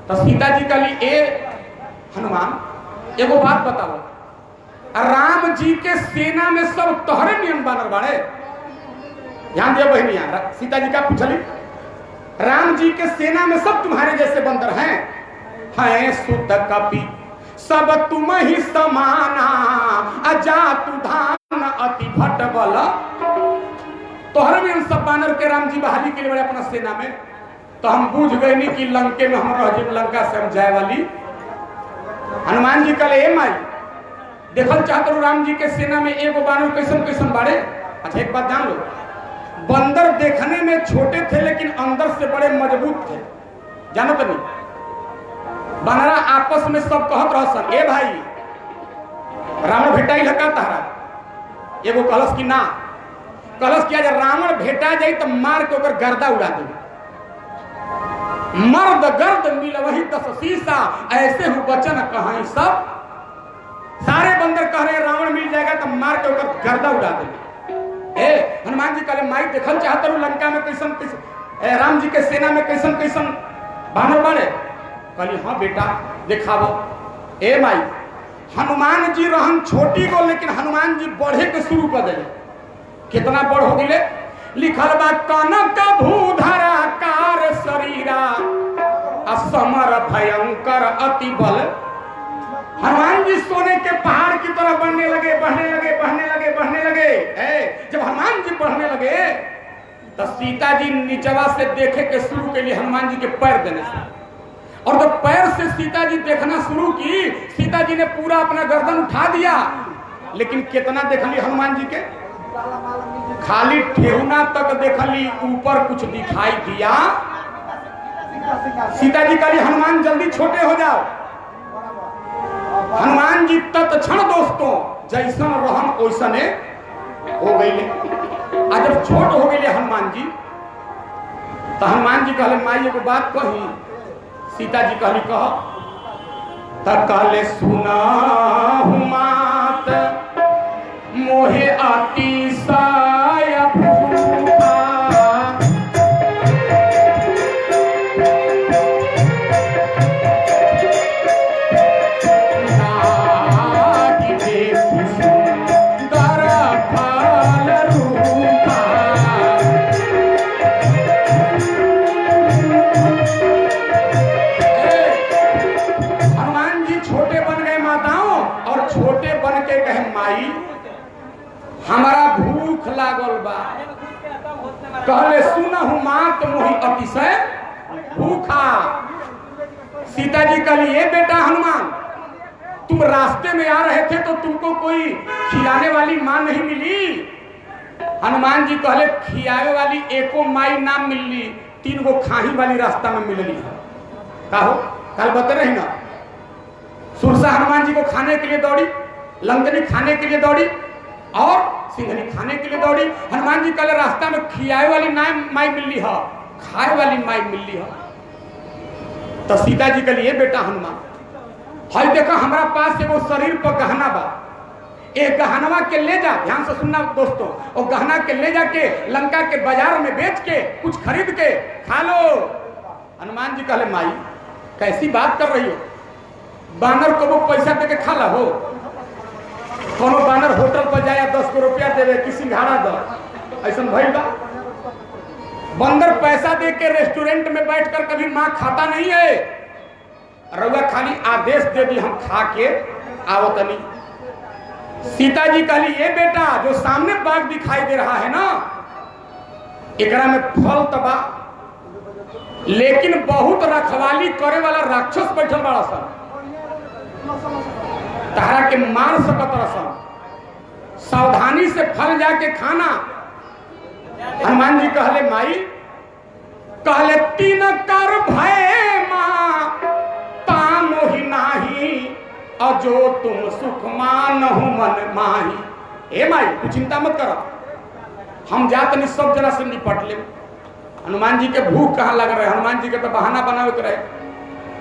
तो सीता जी कहली ए हनुमान एगो बात बताओ, राम जी के सेना में सब तोहरे नियम बानर बाड़े? ध्यान दिया बहनिया, सीता जी का पूछली, राम जी के सेना में सब तुम्हारे जैसे बंदर हैं? हैं सुत कपि सब तुम ही समाना, अजातु धान अति भट बल। तोहरे में सब बानर के राम जी बहाली के लिए बड़े अपना सेना में। तो हम बूझ गए नहीं कि लंके में हम रह जाए, लंका से हम जाए वाली। हनुमान जी कहले ए माई देखल चाहते हो राम जी के सेना में एगो बानर कैसन कैसन बाड़े? अच्छा एक बात जान लो, बंदर देखने में छोटे थे लेकिन अंदर से बड़े मजबूत थे, जानो तो नहीं? बानरा आपस में सब कहत रहसन ए भाई रावण भेटाई लगा तारा। एगो कलश की ना कलश किया जब रावण भेटा जाए तो मार के ओकर गर्दा उड़ा दे। मर्द गर्द मिल वही दस शीशा, ऐसे हूं वचन कहां सब। सारे बंदर कह रहे रावण मिल जाएगा तो मार के ओकर गर्दा उड़ा दे। ए हनुमान जी कहले माई देखल चाहते हो लंका में कैसन कैसन राम जी के सेना में कैसन कैसन बानर बाड़े? कहली हाँ बेटा दिखावो। ए माई हनुमान जी रहन छोटी को, लेकिन हनुमान जी बढ़े के शुरू कर दिले। कितना बड़ हो गए? लिखल बा कनक भूधरा कार शरीरा असमर भयंकर अति बल। हनुमान जी सोने के पहाड़ की तरह बढ़ने लगे, बढ़ने लगे, बढ़ने लगे, बढ़ने लगे। जब हनुमान जी बढ़ने लगे तो सीता जी नीचवा से देखे के शुरू के लिए हनुमान जी के पैर देने से, और जब पैर से सीता जी देखना शुरू की, सीता जी ने पूरा अपना गर्दन उठा दिया। लेकिन कितना देखली हनुमान जी के? खाली ठेहुना तक देखली, ऊपर कुछ दिखाई दिया। सीता जी कहली हनुमान जल्दी छोटे हो जाओ। हनुमान जी तत्क्षण दोस्तों जैसन रहन ओइसने हो गई। जब छोट हो गई हनुमान जी तो हनुमान जी कहले माई एगो बात कही। सीता जी कहली कह। तब कहले सुना मात मोहे अतिशय भूखा, नागी देखि सुंदर फल रूपा। हनुमान जी छोटे बन गए माताओं, और छोटे बन के कहे माई हमारा भूख लागल बा। कहले सुनहु मात मोहि अतिशय भूखा। सीता जी कहली ये बेटा हनुमान तुम रास्ते में आ रहे थे तो तुमको कोई खिलाने वाली माँ नहीं मिली? हनुमान जी कहले खियावे वाली एको माई ना मिली, 3 गो खाही वाली रास्ता में मिलली। कहो कल बता रही ना, सुरसा हनुमान जी को खाने के लिए दौड़ी, लंकनी खाने के लिए दौड़ी, और सिंघनी खाने के लिए दौड़ी। हनुमान जी कल रास्ता में खियाए वाली माई मिलली है, खाए वाली माई मिलली है। तो सीता जी के लिए बेटा हनुमान हाय देखा हमारा पास एगो शरीर पर गहना बा, एक गहनवा के ले जा, ध्यान से सुनना दोस्तों, और गहना के ले जाके लंका के बाजार में बेच के कुछ खरीद के खा लो। हनुमान जी कहले माई कैसी बात कर रही हो? बानर को वो पैसा दे के खा ला हो? कोनो बानर होटल पर जाए 10 गो रुपया देवे कि सिंघाड़ा दो, ऐसा भइल बा? बंदर पैसा दे के रेस्टोरेंट में बैठकर कभी माँ खाता नहीं है। रउआ खाली आदेश दे दी हम खा के आवतनी। सीता जी कहली ये बेटा जो सामने बाग दिखाई दे रहा है ना, एकरा में फल तबा, लेकिन बहुत रखवाली करे वाला राक्षस बैठल बड़ा सा, तारा के मार सकत रसन, सावधानी से फल जाके खाना। हनुमान जी कहले माई कहले 3 कर भय मां तामोहि नाही, और जो तुम सुख मानहु मन माही। हे माई तू चिंता मत कर, हम जात नहीं सब जना से निपट ले। हनुमान जी के भूख कहाँ लग रहे, हनुमान जी के तो बहाना बनावे के रहे।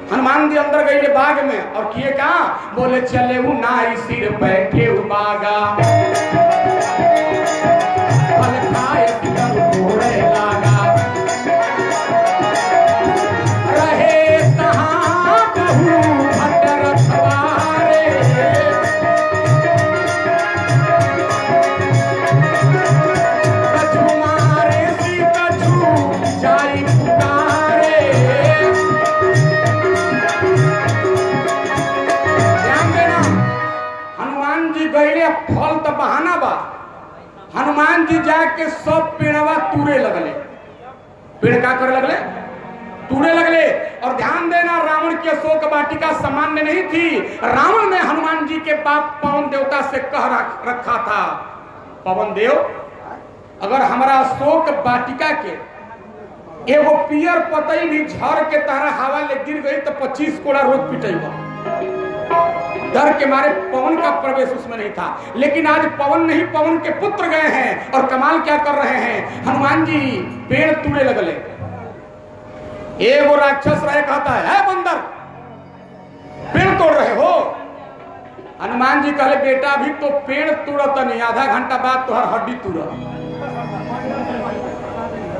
हनुमान जी अंदर गए बाग में और किए कहा, बोले चले हूँ नाई सिर बैठे बागा, फल खाए घोड़े लागा, रहे कहाँ कहूँ भट रखवारे, कछु मारे सी कछु जाई पुकारे। हनुमान जी गए फल तो बहाना बा। हनुमान जी जाके सब पेड़वा तूरे लगले, पेड़ का करे लगले, तूरे लगले। और ध्यान देना, रावण की अशोक वाटिका सामान्य नहीं थी। रावण ने हनुमान जी के बाप पवन देवता से कह रखा था, पवन देव अगर हमारा अशोक वाटिका के एगो पियर पतई भी झड़ के तारा हवा ले गिर गई तो 25 कोड़ा रोज पिटेगा। डर के मारे पवन का प्रवेश उसमें नहीं था। लेकिन आज पवन नहीं, पवन के पुत्र गए हैं और कमाल क्या कर रहे हैं, हनुमान जी पेड़ तूड़े लगले। एगो राक्षस रहे कहता है बंदर पेड़ तोड़ रहे हो। हनुमान जी कहले बेटा अभी तो पेड़ तोड़त नहीं, आधा घंटा बाद तुहार हड्डी तोड़।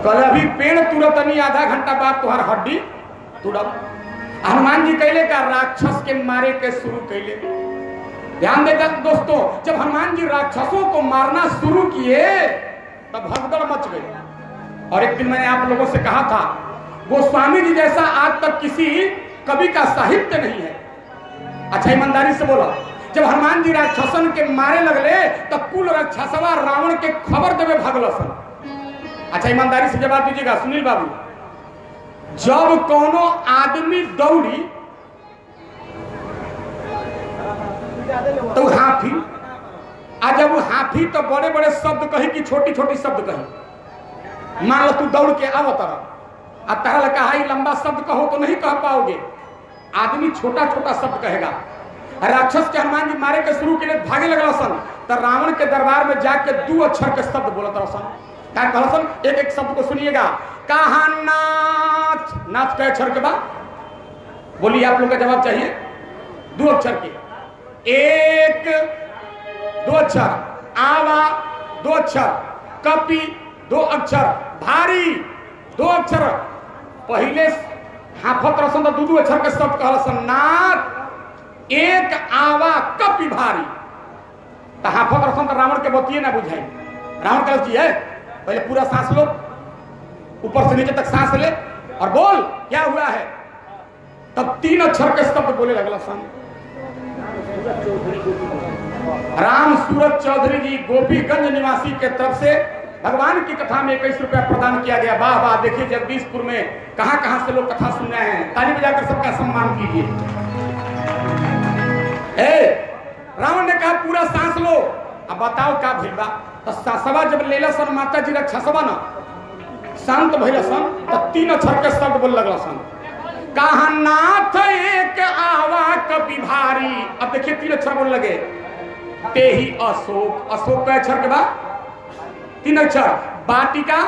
कहले अभी पेड़ तोड़त नहीं, आधा घंटा बाद तुहार हड्डी तोड़। हनुमान जी कहले का राक्षस के मारे के शुरू कैले। ध्यान देता दोस्तों, जब हनुमान जी राक्षसों को मारना शुरू किए तब भगदड़ मच गई। और एक दिन मैंने आप लोगों से कहा था, गोस्वामी जी जैसा आज तक किसी कवि का साहित्य नहीं है। अच्छा ईमानदारी से बोला, जब हनुमान जी राक्षसन के मारे लगले तब कुल राक्षसवा रावण के खबर देवे भगलसन। अच्छा ईमानदारी से जवाब दीजिएगा सुनील बाबू, जब कोनो आदमी दौड़ी तो हाथी, आज जब वो हाथी तो बड़े बड़े शब्द कही कि छोटी छोटी शब्द कही। मान लो तू दौड़ के आओ तरह, अब तरह कहा लंबा शब्द कहो तो नहीं कह पाओगे, आदमी छोटा छोटा शब्द कहेगा। राक्षस के हनुमान जी मारे के शुरू के लिए भागे लगल सन, तो रावण के दरबार में जाके 2 अक्षर के शब्द बोलत रसन। क्या कहसन, एक एक शब्द को सुनिएगा। कहा नाथ, नाथ के अक्षर के बाद बोलिए, आप लोग का जवाब चाहिए। 2 अक्षर के, 1 2 अक्षर, आवा 2 अक्षर, कपि 2 अक्षर, भारी 2 अक्षर। पहले हाफत रसन तो 2 अक्षर के शब्द कहलसन, नाथ 1 आवा कपि भारी। तो हाफत रसन तो रावण के बतिए ना बुझाई। रावण कहल जी है पहले पूरा सांस लो, ऊपर से नीचे तक सांस ले और बोल क्या हुआ है। तब 3 अक्षर के शब्द बोले लगल सन। राम सूरत चौधरी जी गोपीगंज निवासी के तरफ से भगवान की कथा में 21 रुपया प्रदान किया गया। वाह वाह, देखिए जगदीशपुर में कहां कहां से लोग कथा सुन रहे हैं। ताली बजाकर सबका सम्मान कीजिए। रावण ने कहा पूरा सांस लो। अब बताओ क्या भइल। तो सासवा जब लेला सन माता जी रक्षसवा ना शांत भइल सन, तो 3 अक्षर के शब्द बोल लगल सन। कहा नाथ 1 आवा कपि भारी। अब देखिए 3 अक्षर बोल लगे। ते ही अशोक, अशोक का अक्षर के बाद 3 अक्षर, वाटिका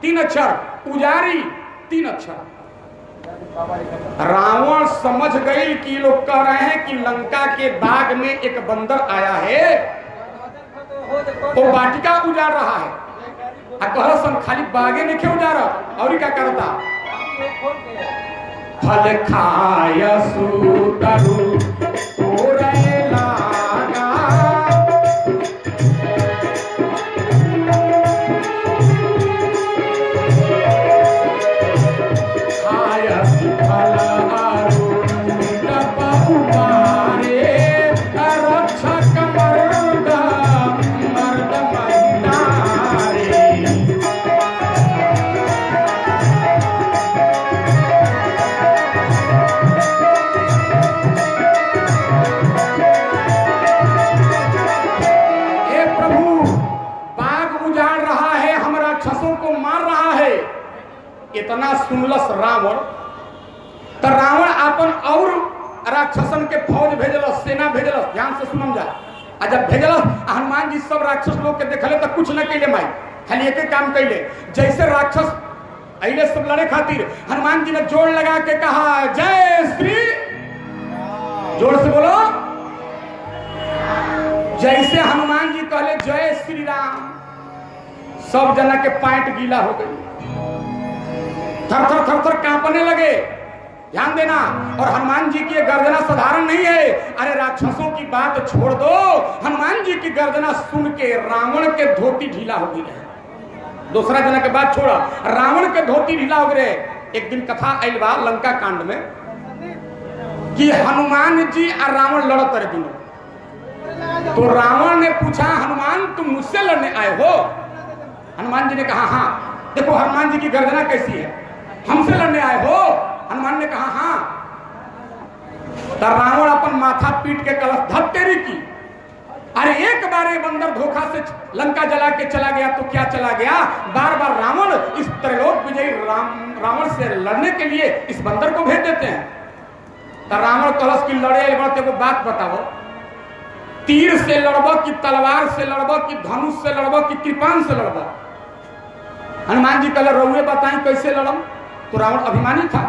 3 अक्षर, पुजारी 3 अक्षर। रावण समझ गई कि लोग कह रहे हैं कि लंका के बाग में एक बंदर आया है, तो वाटिका उजाड़ रहा है। कहसन खाली बागे नहीं क्यों उजाड़ और क्या करता, फल खाय सुतरु तोरे लागा, खाय फल आरु टपु मारे, रक्षक मर्द मर्द महिनारे। इतना सुनलस रावण, तो रावण अपन और राक्षसन के फौज भेजल, सेना भेजल, ध्यान से सुनम जा। आ जब भेजल हनुमान जी सब राक्षस लोग के देखले तो कुछ न कैले माई, खाली एक काम कैले। जैसे राक्षस अइले सब लड़े खातिर, हनुमान जी ने जोड़ लगा के कहा जय श्री, जोर से बोलो। जैसे हनुमान जी कहले जय श्री राम, सब जना के पैंट गीला हो गई, थर थर थर थर कांपने लगे। ध्यान देना। और हनुमान जी की गर्जना साधारण नहीं है। अरे राक्षसों की बात छोड़ दो, हनुमान जी की गर्जना सुन के रावण के धोती ढीला हो गई। दूसरा जना के बात छोड़ा, रावण के धोती ढीला हो गए। एक दिन कथा आइल बा लंका कांड में कि हनुमान जी और रावण लड़त रहे दोनों। तो रावण ने पूछा हनुमान तुम मुझसे लड़ने आए हो? हनुमान जी ने कहा हाँ। देखो हनुमान जी की गर्जना कैसी है, हमसे लड़ने आए हो? हनुमान ने कहा हाँ। तो रावण अपन माथा पीट के कलश धत तेरी की। अरे एक बार ये बंदर धोखा से लंका जला के चला गया तो क्या चला गया, बार बार रावण इस त्रैलोक विजयी रावण से लड़ने के लिए इस बंदर को भेज देते हैं। तो रावण कलश की लड़े बढ़ते को बात बताओ, तीर से लड़बो कि तलवार से लड़बो कि धनुष से लड़बो कि कृपान से लड़बो? हनुमान जी कहले रउए बताई कैसे लड़म। तो रावण अभिमानी था।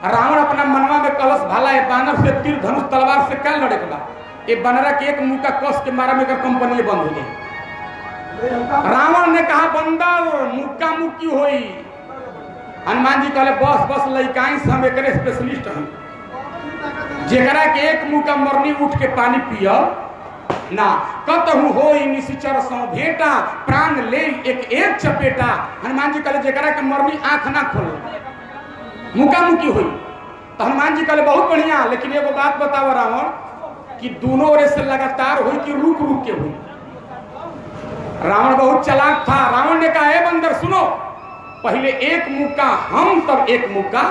रावण अपना मनवा में कलश भाला है, बानर से तीर धनुष तलवार से क्या लड़े का? ये बनरा के एक मुंह का कस के मारा में कंपनी बंद हो गई। रावण ने कहा बंदर मुक्का मुक्की होई। हनुमान जी कहले बस बस लइकाई से हम एकरे स्पेशलिस्ट हैं, जेकरा के एक मुंह का मरनी उठ के पानी पिया ना कतहु होई निशिचर सौ भेटा, प्राण ले एक चपेटा। हनुमान जी कहले जेकरा के मरनी आंख ना खोल मुक्का मुक्की हुई। तो हनुमान जी कहले बहुत बढ़िया, लेकिन एगो बात बताओ रावण कि दोनों ओर से लगातार हुई कि रुक रुक के हुई? रावण बहुत चालाक था। रावण ने कहा हे बंदर सुनो, पहले एक मुक्का हम तब एक मुक्का।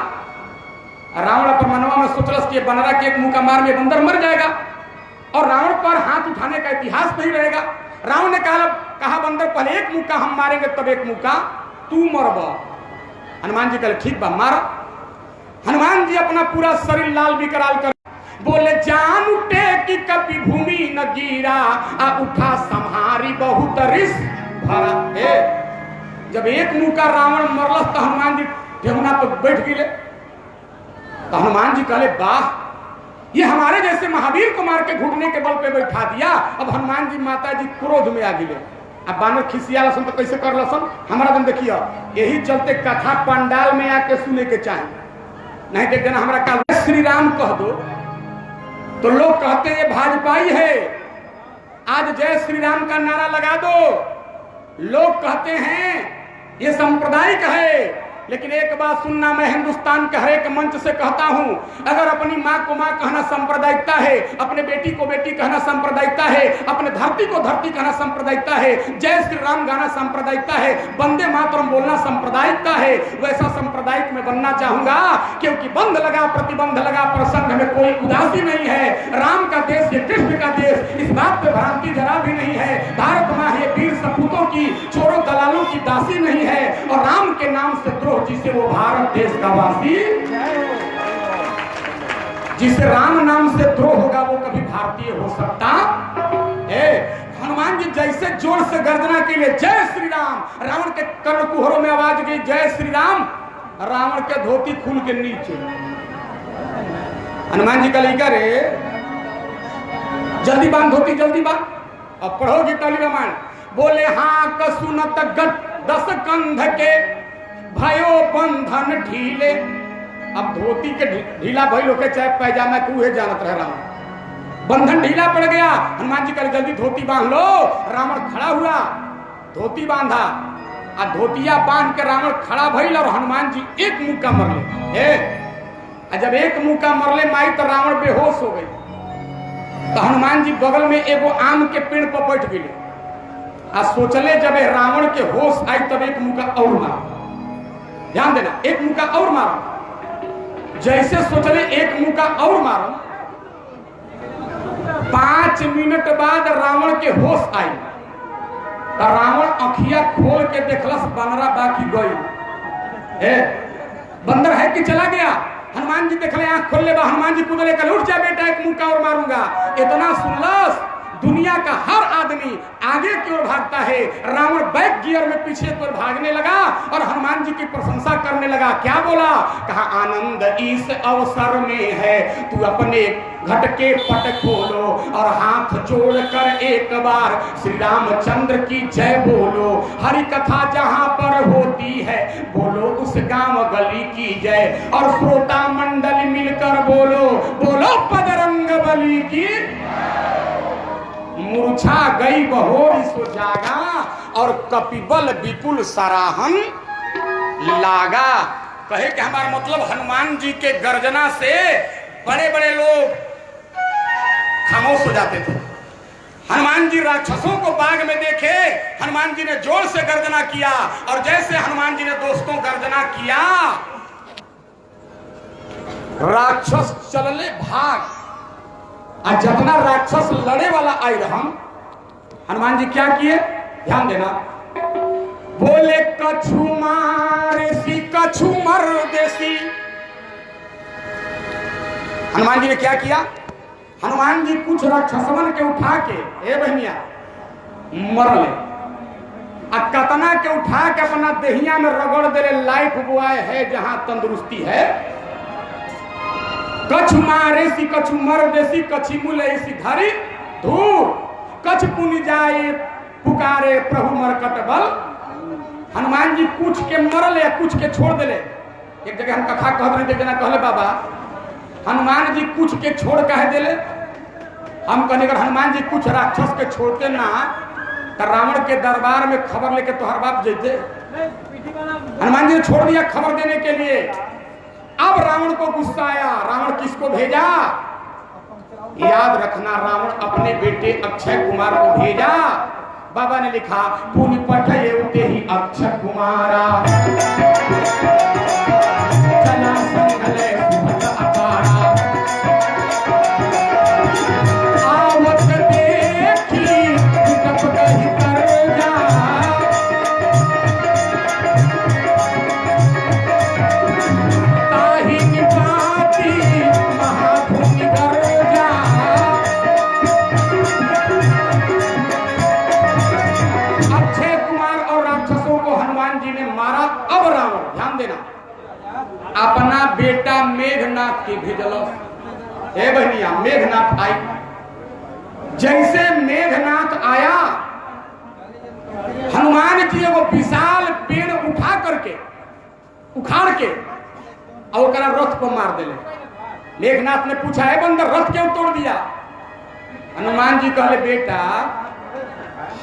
रावण अपन मनवा में सोचलस कि बनरा के एक मुक्का मार में बंदर मर जाएगा और रावण पर हाथ उठाने का इतिहास नहीं रहेगा। रावण ने कहा बंदर पहले एक मुक्का हम मारेंगे तब एक मुक्का तू मरबा। हनुमान जी कहले ठीक बा मारा। हनुमान जी अपना पूरा शरीर लाल विकराल कर बोले जान उठे कि कभी भूमि न गिरा, आ उठा संहारी बहुत रिस भरा। जब एक मुक्का रावण मरलस तो हनुमान जी ठेहुना पर बैठ गए। तो हनुमान जी कहले वाह, ये हमारे जैसे महावीर को मार के घुटने के बल पे बैठा दिया। अब हनुमान जी माता जी क्रोध में आ गए। अब बानर खिसिया लसन तो कैसे कर लसन हमारा दम देखिए। यही चलते कथा पंडाल में आके सुने के चाहे, नहीं देख देना हमारा काल श्री राम कह दो तो लोग कहते ये भाजपाई है, आज जय श्री राम का नारा लगा दो। लोग कहते हैं ये सांप्रदायिक है। लेकिन एक बात सुनना, मैं हिंदुस्तान के हर एक मंच से कहता हूं, अगर अपनी माँ को माँ कहना सांप्रदायिकता है, अपने बेटी को बेटी कहना सांप्रदायिकता है, अपने धरती को धरती कहना सांप्रदायिकता है, जय श्री राम गाना सांप्रदायिकता है, वंदे मातरम बोलना सांप्रदायिकता है, वैसा सांप्रदायिक में बनना चाहूंगा। क्योंकि बंध लगा प्रतिबंध लगा पर संघ में कोई उदासी नहीं है। राम का देश ये कृष्ण का देश, इस बात पे भ्रांति जरा भी नहीं है। भारत माँ ये वीर सपूतों की चोरों दलालों की दासी नहीं है। और राम के नाम से द्रोह जिसे वो भारत देश का वासी, जिसे राम नाम से द्रोह होगा वो कभी भारतीय हो सकता है। हनुमान जी जैसे जोर से गर्जना के लिए जय श्री राम, रावण के कर्ण कुहरों में आवाज गई जय श्री राम। रावण के धोती खुल के नीचे। हनुमान जी का लिखा रे जल्दी बांध धोती जल्दी बांध। अब पढ़ोगी ताली रामायण। बोले हाँ कसुनत गट दस कंध के भयो बंधन ढीले। अब धोती के ढीला भाई लोग चाहे पैजामा के जानत रह रहा, बंधन ढीला पड़ गया। हनुमान जी कहे जल्दी धोती बांध लो। रावण खड़ा हुआ, धोती बांधा, और धोतिया बांध के रावण खड़ा भइल और हनुमान जी एक मुक्का मरले। जब एक मुक्का मरले माई तो रावण बेहोश हो गई। तो हनुमान जी बगल में एगो आम के पेड़ पर बैठ गए आ सोचले जब रावण के होश आई तब एक मुक्का और मारा। ध्यान देना, एक मुक्का और मारा। जैसे सोचले एक मुक्का और मारा, 5 मिनट बाद रावण के होश आई। तो रावण अखिया खोल के देखलस बनरा बाकी गई है, बंदर है कि चला गया। हनुमान जी देखले आंख खोल ले बा, हनुमान जी कूदले कल उठ जा बेटा एक मुक्का और मारूंगा। इतना सुनलस दुनिया का हर आदमी आगे की ओर भागता है, रावण बैक गियर में पीछे की ओर भागने लगा और हनुमान जी की प्रशंसा करने लगा। क्या बोला? कहा आनंद इस अवसर में है, तू अपने घट के पट खोलो और हाथ जोड़कर एक बार श्री रामचंद्र की जय बोलो। हरि कथा जहां पर होती है बोलो उस गांव गली की जय, और श्रोता मंडल मिलकर बोलो बोलो बजरंग बली की। मूर्छा गई बहोरी सो जागा और कपिबल विपुल सराहन लागा। कहे कि हमारा मतलब हनुमान जी के गर्जना से बड़े बड़े लोग खामोश हो जाते थे। हनुमान जी राक्षसों को बाग में देखे, हनुमान जी ने जोर से गर्जना किया और जैसे हनुमान जी ने दोस्तों गर्जना किया राक्षस चलले भाग। और जितना राक्षस लड़े वाला आई रहम, हनुमान जी क्या किए? ध्यान देना। बोले कछु मारेसी कछु मर देसी। हनुमान जी ने क्या किया? हनुमान जी कुछ राक्षसवन के उठा के ए बहनिया मरले, और कतना के उठा के अपना देहिया में रगड़ देले। लाइफ बॉय है जहां तंदुरुस्ती है। कछु मारेसी कछु मर देसी, कछि मुले इसी धरी धूर, कछ पुनि जाए पुकारे प्रभु मरकट बल। हनुमान जी कुछ के मरले, कुछ के छोड़ देले। एक जगह हम कथा कहत रहे, जना कहले बाबा हनुमान जी कुछ के छोड़ कह देले। हम कहने अगर हनुमान जी कुछ राक्षस के छोड़ते ना तो रावण के दरबार में खबर लेके तोहर बाप जेते। हनुमान जी ने छोड़ दिया खबर देने के लिए। अब रावण को गुस्सा आया। रावण किसको भेजा? याद रखना, रावण अपने बेटे अक्षय कुमार को भेजा। बाबा ने लिखा पुनि पठये उते ही अक्षय कुमारा, चला संगले सुभट अपारा। आवत देखी विकट कहि कर जा, ताहि निपाति महाभूमि गर्जा। अक्षय कुमार और राक्षसों को हनुमान जी ने मारा। अब रावण, ध्यान देना, अपना बेटा मेघनाथ के भेजलो। हे बहनिया, मेघनाथ आई। जैसे मेघनाथ आया, हनुमान जी वो विशाल पेड़ उखाड़ के और ओकरा रथ को मार देले। मेघनाथ ने पूछा है बंदर रथ क्यों तोड़ दिया? हनुमान जी कहले बेटा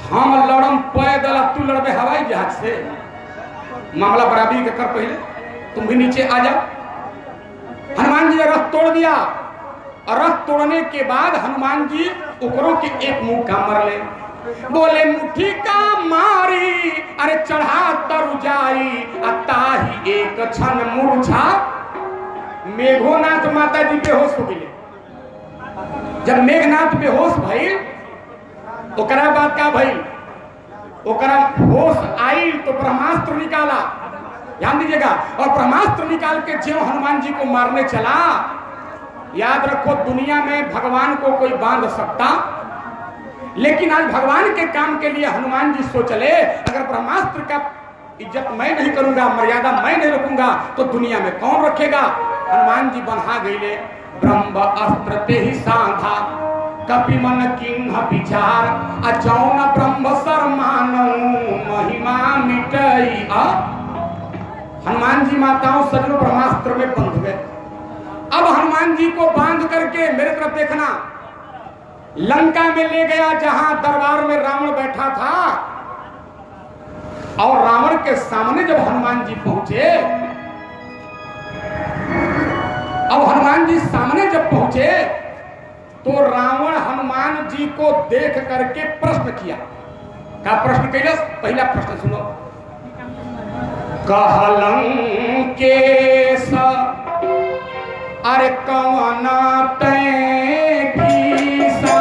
हम लड़म पैदल, तू लड़बे हवाई जहाज से। मामला बराबरी के कर, पहले तुम भी नीचे आ जाओ। हनुमान जी ने रथ तोड़ दिया और रथ तोड़ने के बाद हनुमान जी ओकरों के एक मुंह का मर ले। बोले मुट्ठी का मारी अरे चढ़ा तरु जाई, ताही एक क्षण मूर्छा। मेघनाथ माता जी बेहोश हो गए। जब मेघनाथ बेहोश भइल ओकरा बाद का भइल? ओकरा होश आई तो ब्रह्मास्त्र निकाला। ध्यान दीजिएगा, और ब्रह्मास्त्र निकाल के जो हनुमान जी को मारने चला। याद रखो दुनिया में भगवान को कोई बांध सकता, लेकिन आज भगवान के काम के लिए हनुमान जी सोच ले अगर ब्रह्मास्त्र का इज्जत मैं नहीं करूंगा, मर्यादा मैं नहीं रखूंगा तो दुनिया में कौन रखेगा? हनुमान जी बन्हा गईले। ब्रह्म अस्त्र ते ही साधा कपि मन किन्ह विचार, अजौन ब्रह्म सर मानो महिमा मिटई। हनुमान जी माताओं सजनो ब्रह्मास्त्र में बंध गए। अब हनुमान जी को बांध करके मेरे तरफ देखना, लंका में ले गया जहां दरबार में रावण बैठा था। और रावण के सामने जब हनुमान जी पहुंचे, अब हनुमान जी सामने जब पहुंचे तो रावण हनुमान जी को देख करके प्रश्न किया। क्या प्रश्न किया? पहला प्रश्न सुनो। कहलंकेश अरे कौन तै कीसा,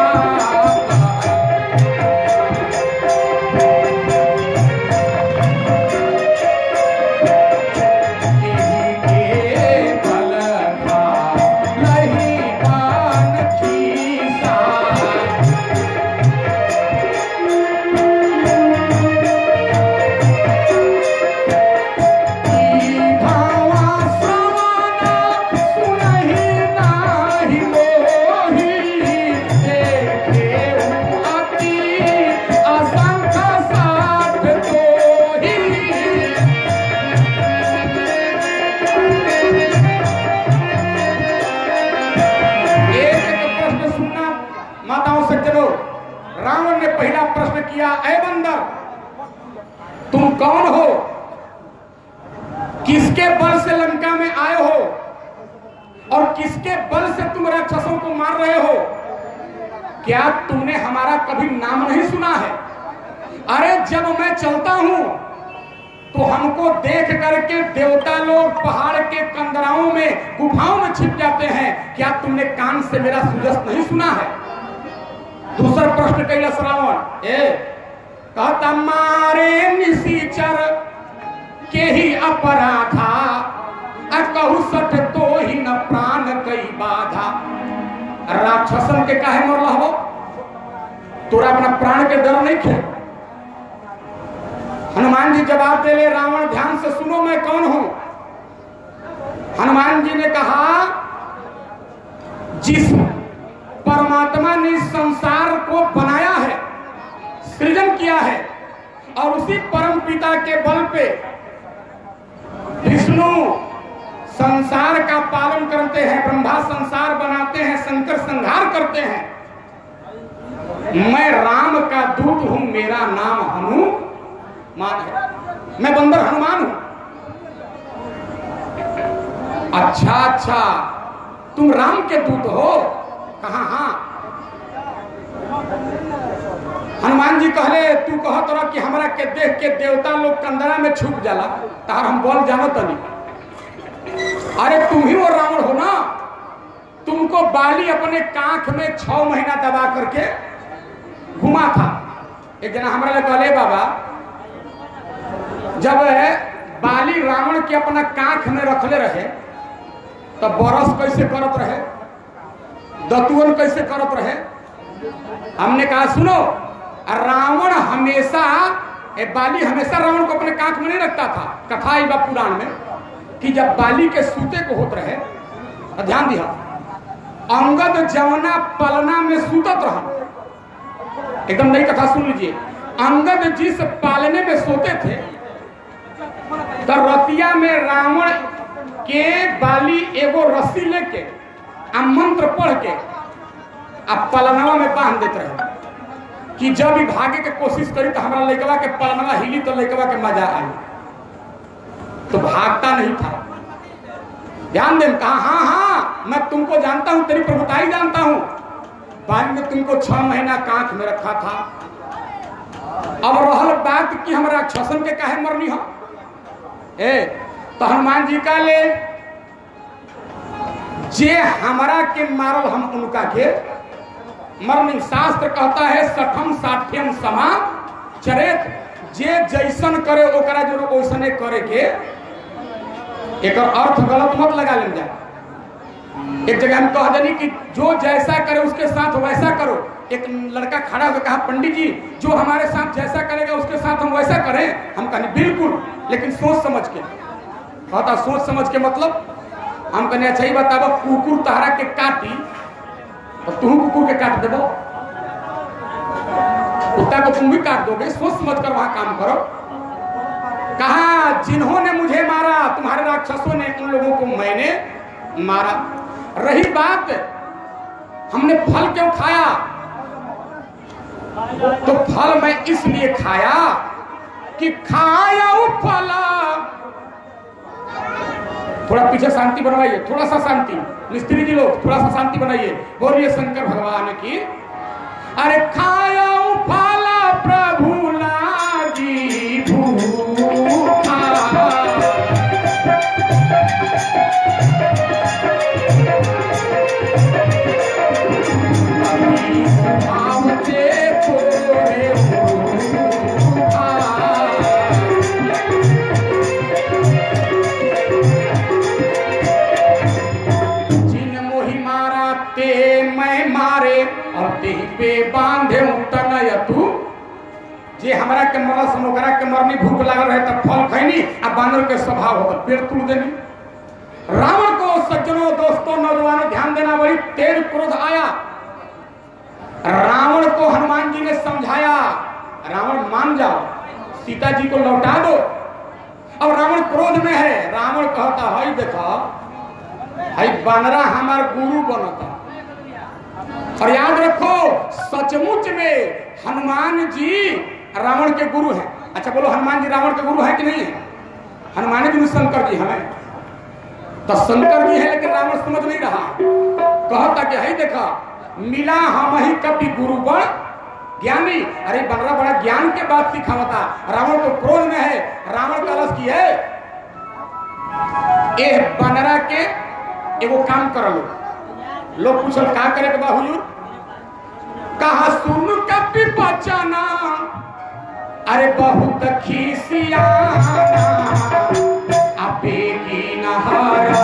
ने पहला प्रश्न किया, ऐ बंदर तुम कौन हो, किसके बल से लंका में आए हो और किसके बल से तुम राक्षसों को मार रहे हो? क्या तुमने हमारा कभी नाम नहीं सुना है? अरे जब मैं चलता हूं तो हमको देख करके देवता लोग पहाड़ के कंदराओं में गुफाओं में छिप जाते हैं। क्या तुमने कान से मेरा सुजस नहीं सुना है? दूसरा प्रश्न कैलाश रावण कहता, मारे निशिचर के ही अपराधा कहू सठ तो ही न प्राण कई बाधा। राक्षसन के काहे मरला हो? तोरा अपना प्राण के डर नहीं थे? हनुमान जी जवाब दे ले, रावण ध्यान से सुनो मैं कौन हूं। हनुमान जी ने कहा, जिस परमात्मा ने संसार को बनाया है, सृजन किया है, और उसी परम पिता के बल पे विष्णु संसार का पालन करते हैं, ब्रह्मा संसार बनाते हैं, शंकर संहार करते हैं। मैं राम का दूत हूं, मेरा नाम हनुमान है, मैं बंदर हनुमान हूं। अच्छा, तुम राम के दूत हो? कहा हाँ। हनुमान जी कहले, तू कहत रहा कि हमरा के देख के देवता लोग कंदरा में छुप जाला, तार हम बोल जानत नहीं। अरे तुम ही वो रावण हो ना? तुमको बाली अपने कांख में 6 महीना दबा करके घुमा था। एक जना हमारा ले कहले, बाबा जब बाली रावण के अपना कांख में रखले रहे तब बरस कैसे करत रहे, दतुअन कैसे करत रहे? हमने कहा सुनो, रावण हमेशा बाली हमेशा रावण को अपने कांख में नहीं रखता था। कथा आई बा पुराण में कि जब बाली के सूते को होत रहे, ध्यान दिया, अंगद जवना पलना में सूतत रहा, एकदम नई कथा सुन लीजिए। अंगद जिस पालने में सोते थे, तो रतिया में रावण के बाली एगो रस्सी लेके आ मंत्र पढ़ के आ पलनवा में बांध देते रहे कि जब भी भागे के कोशिश करी तो हमारा लड़कवा के पलनवा हिली तो लड़कवा के मजा आई, तो भागता नहीं था। ध्यान दें, कहा हाँ मैं तुमको जानता हूं, तेरी प्रभुताई जानता हूं। बाद में तुमको 6 महीना कांख में रखा था। अब रहल बात कि हम राक्षसन के काहे मरनी हो? तो हनुमान जी का ले, जे हमारा के मारल हम उनका के मरनी। शास्त्र कहता है सठम साठ्यम समा चरेत, जे जैसन करे ओकरा जो ओसने करे के। एक अर्थ गलत मत लगा लें जाए। एक जगह हम कह देनी कि जो जैसा करे उसके साथ वैसा करो। एक लड़का खड़ा होकर कहा, पंडित जी जो हमारे साथ जैसा करेगा उसके साथ हम वैसा करें। हम कहें बिल्कुल, लेकिन सोच समझ के। कहता सोच समझ के मतलब? हम कहने अच्छा ही बताओ, कुकुर तहरा के काटी और तुम कुकुर के काट देबो, कुत्ता को तुम भी काट दोगे। सोच समझ कर वहां काम करो। कहा जिन्होंने मुझे मारा, तुम्हारे राक्षसों ने, उन लोगों को मैंने मारा। रही बात हमने फल क्यों खाया, तो फल मैं इसलिए खाया कि खाया फला। थोड़ा पीछे शांति बनवाइए, थोड़ा सा शांति। मिस्त्री जी लोग थोड़ा सा शांति बनाइए। बोलिए शंकर भगवान की। अरे खाया फला प्रभु लागी भूखा, पे बांधे तनय तू। जे हमरा के मरल समोकरा के मरनी भूख लागल रहे तब फल खैनी आ बानर के स्वभाव होता पेड़ तोड़ देनी। रावण को सज्जनों, दोस्तों, नौजवानों ध्यान देना, बड़ी तेज क्रोध आया। रावण को हनुमान जी ने समझाया, रावण मान जाओ, सीता जी को लौटा दो। अब रावण क्रोध में है। रावण कहता है देखो, हाई बानरा हमार गुरु बनता। और याद रखो, सचमुच में हनुमान जी रावण के गुरु हैं। अच्छा बोलो, हनुमान जी रावण के गुरु है कि नहीं है? हनुमान जी शंकर जी हमें तो शंकर जी है, लेकिन रावण समझ नहीं रहा। कहता कि है देखा मिला हम ही कपि गुरु बड़ ज्ञानी। अरे बनरा बड़ा ज्ञान के बात सिखावता। रावण तो क्रोध में है। रावण कलश की है ए बनरा के एगो काम कर लो। लोग पूछल का करे के बा हुजूर? कहा सुन कपि बचना अरे बहुत खीसियाना अबे की नहारा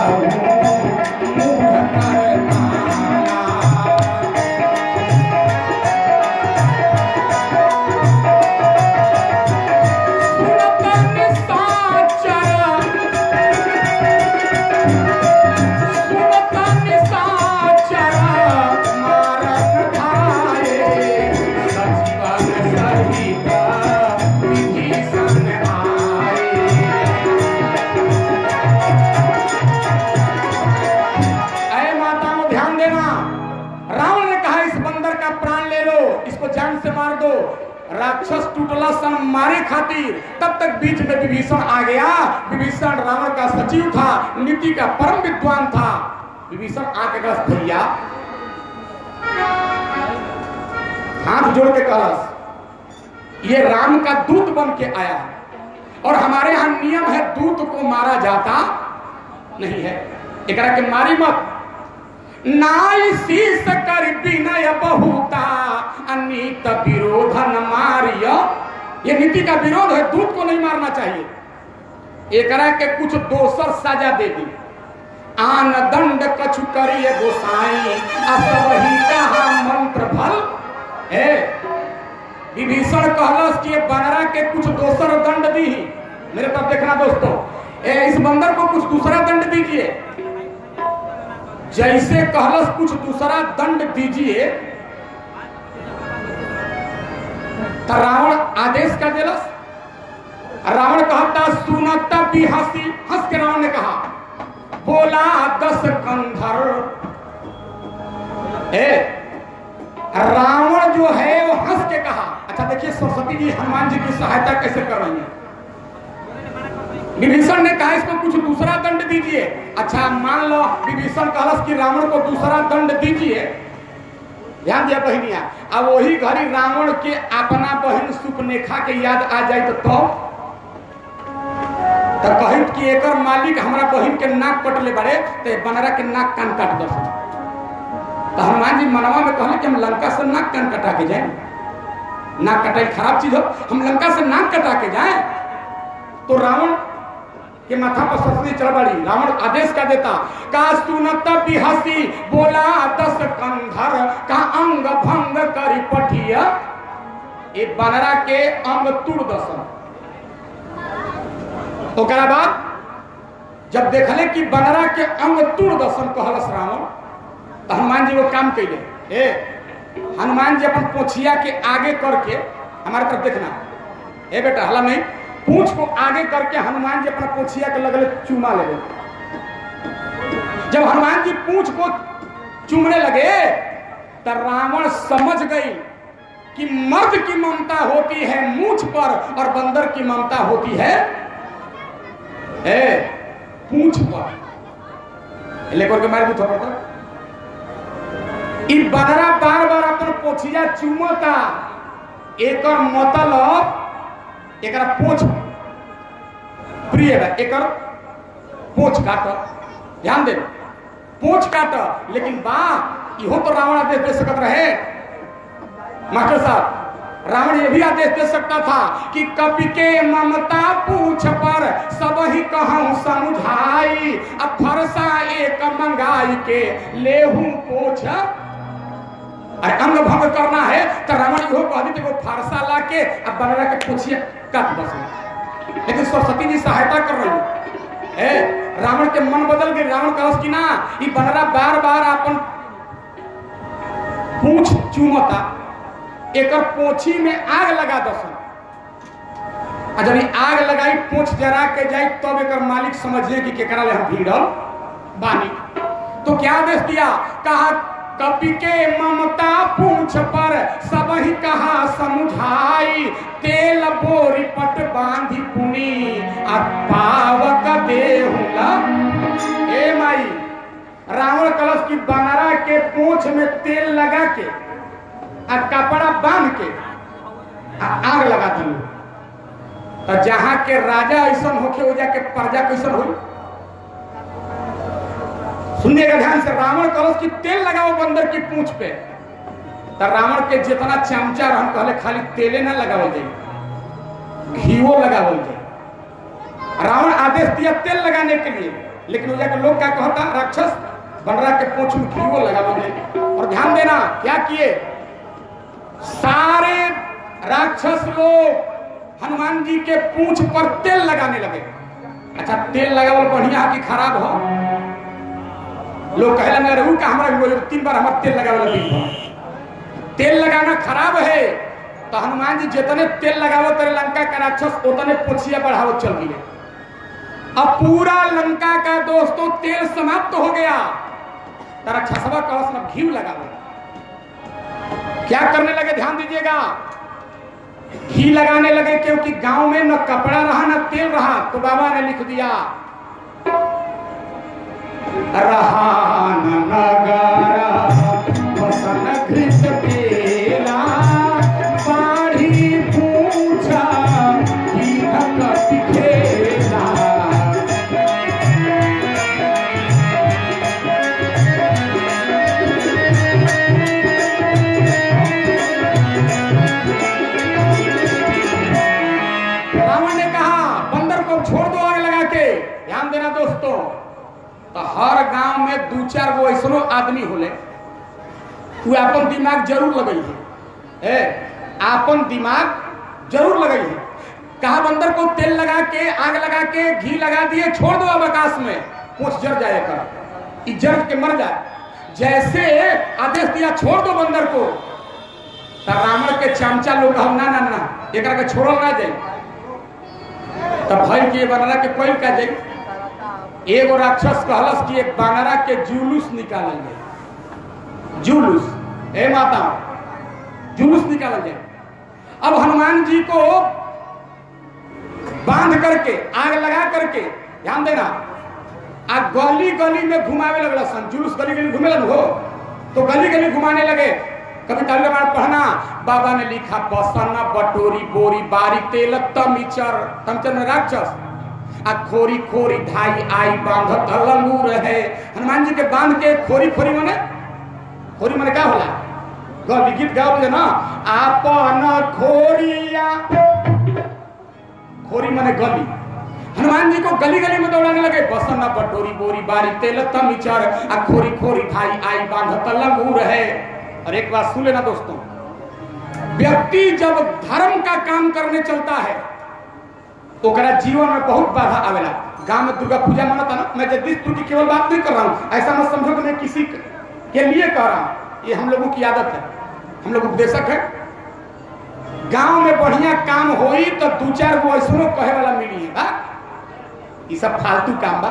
राक्षस टूटला सन मारे खातिर। तब तक बीच में विभीषण आ गया। विभीषण रावण का सचिव था, नीति का परम विद्वान था। विभीषण आके कहा भैया हाथ जोड़ के कलश ये राम का दूत बन के आया और हमारे यहाँ नियम है दूत को मारा जाता नहीं है। एकरा के मारी मत। नाई शीस कर विनय बहुता अनीत विरोध न मारिय। ये नीति का विरोध है, दूत को नहीं मारना चाहिए। एकरा के कुछ दोसर सजा दे दी। आन दंड कछु करिए गोसाई असवही कहा मंत्र फल है। विभीषण कहलस कि बनरा के कुछ दोसर दंड दी। मेरे तरफ देखना दोस्तों, इस बंदर को कुछ दूसरा दंड दीजिए। जैसे कहलस कुछ दूसरा दंड दीजिए तो रावण आदेश कर देलस। रावण कहता सुनता भी हंसी। हंस के रावण ने कहा बोला 10 कंधर। रावण जो है वो हंस के कहा। अच्छा देखिए सरस्वती जी हनुमान जी की सहायता कैसे कर रही है। विभीषण ने कहा इसको कुछ दूसरा दंड दीजिए। अच्छा मान लो विभीषण कहलस कि रावण को दूसरा दंड दीजिए। ध्यान दिया बहनिया। अब वही घड़ी रावण के अपना बहन सुपनेखा के याद आ जाए तो कहित कि एकर मालिक हमारा बहन के नाक कटले बड़े तो बनरा के नाक कान काट दो। तो हनुमान जी मनवा में कहले कि हम लंका से नाक कान कटा के जाए। नाक कटाई खराब चीज हो, हम लंका से नाक कटा के जाए। तो रावण के माथा पर ससनी चढ़बड़ी। रावण आदेश का देता का सुनत बिहसी बोला 10 कंधर का अंग भंग करी पठिया। ए बनरा के अंग तुड़ दसन। ओकरा बाद जब देखले कि बनरा के अंग तुड़ दसन कहलस रावण तो हनुमान जी वो काम कैले। हनुमान जी अपन पोछिया के आगे करके हमारे तरफ देखना। बेटा हला नहीं, पूंछ को आगे करके हनुमान जी अपना पोछिया के लगले चूमा लगे। जब हनुमान जी पूंछ को चूमने लगे तो रावण समझ गई कि मर्द की ममता होती है मूंछ पर और बंदर की ममता होती है पूंछ पर। लेकर के मार दूँ थोड़ा। इ बनरा बार बार अपन पोछिया चूमता। एकर मतलब एकरा पोछ प्रिय है। एकर पोछ काट। ध्यान दे पोछ काट। लेकिन बा इहो तो रावण आदेश दे सकत रहे। मास्टर साहब रावण ये भी आदेश दे सकता था कि कपि के ममता पूछ पर सब ही कहूं समझाई। अब फरसा एक मंगाई के लेहू पोछ। अंग भंग करना है तो रावण इहो कह दी वो फरसा ला के अब बनरा के पोछिया काट बस। लेकिन सरस्वती जी सहायता कर रही है। रावण के मन बदल गए। रावण कहस कि ना ये बनरा बार बार अपन पूंछ चूमता। एकर पोछी में आग लगा दसन। जब आग लगाई पूंछ जरा के जाए तब एकर मालिक समझे कि केकरा ले हम भीड़ल बानी। तो क्या आदेश दिया? कहा कपि के ममता पूछ पर सब ही कहा समझाई, तेल बोरी पट बांधी पुनी और पावक देहुला। ए माई, रावण कलश की बनरा के पूंछ में तेल लगा के और कपड़ा बांध के आग लगा दिलू। तो जहां के राजा ऐसा होके हो जाके प्रजा कैसन हो। सुनिएगा ध्यान से, रावण कलश की तेल लगाओ बंदर की पूंछ पे। तो रावण के जितना चमचा हम कहले खाली तेले ना लगावल जाए, घीओ लगावल जाए। रावण आदेश दिया तेल लगाने के लिए, लेकिन वो जाकर लोग क्या कहता, राक्षस बनरा के पूंछ में घीओ लगावल जाए। और ध्यान देना क्या किए, सारे राक्षस लोग हनुमान जी के पूंछ पर तेल लगाने लगे। अच्छा, तेल लगावल बढ़िया कि खराब हो? लोग कहला मेरे ऊ का हमरा भी बोले 3 बार हमार तेल लगावे लगी। तेल लगाना खराब है। तो हनुमान जी जितने तेल लगावो तेरे लंका का राक्षस उतने पोछिया बढ़ावो चल गए। अब पूरा लंका का दोस्तों तेल समाप्त हो गया। तो राक्षसवा कलश में घी लगावे। क्या करने लगे ध्यान दीजिएगा, घी लगाने लगे, क्योंकि गांव में न कपड़ा रहा न तेल रहा। तो बाबा ने लिख दिया, रहा न नगारा बसन घृत तेला, बाढ़ी पूछा की भगत खेला। रावण ने कहा बंदर को छोड़ दो आग लगा के। ध्यान देना दोस्तों, तो हर गांव में 2-4 गो ऐसनो आदमी होले, वो अपन दिमाग जरूर लगई है, अपन दिमाग जरूर लगई है। कहा बंदर को तेल लगा के आग लगा के घी लगा दिए, छोड़ दो अब आकाश में, पूछ जर जाए कर, जर के मर जाए। जैसे आदेश दिया छोड़ दो बंदर को, तब रावण के चमचा लोग कहल ना ना ना एक के छोड़ल ना जाए। तब भय के बनरा के कोई का जाए। एगो राक्षस कहलस कि एक बानरा के जुलूस निकालल जाए। जुलूस, ए माता, जुलूस निकालल जाए। अब हनुमान जी को बांध करके आग लगा करके, ध्यान देना, आ गली गली में घुमावे लगला सन। जुलूस गली गली घूमे लग हो, तो गली गली घुमाने लगे। कभी तालिया मार पढ़ना, बाबा ने लिखा बसन बटोरी बोरी बारी तेल तमिचर, तमिचर में राक्षस आ खोरी खोरी धाई आई बांधत लंगूर है। हनुमान जी के बांध के खोरी खोरी माने, खोरी माने क्या होला, गली गीत गाओ ना, आपन खोरिया, खोरी माने गली। हनुमान जी को गली गली में दौड़ाने लगे। बसन बटोरी बोरी बारी तेल तमिचर आ खोरी खोरी धाई आई बांधत लंगूर है। और एक बात सुन लेना दोस्तों, व्यक्ति जब धर्म का काम करने चलता है ओकरा जीवन में बहुत बाधा आवेला। गांव में दुर्गा पूजा मानता ना, मैं जगदीशपुर की केवल बात नहीं कर रहा हूँ, ऐसा मत समझो कि मैं किसी के लिए कह रहा हूँ। ये हम लोगों की आदत है, हम लोग उपदेशक है। गांव में बढ़िया काम होई तो 2-4 गो ऐसनो कहे वाला मिली है। ये सब फालतू काम बा।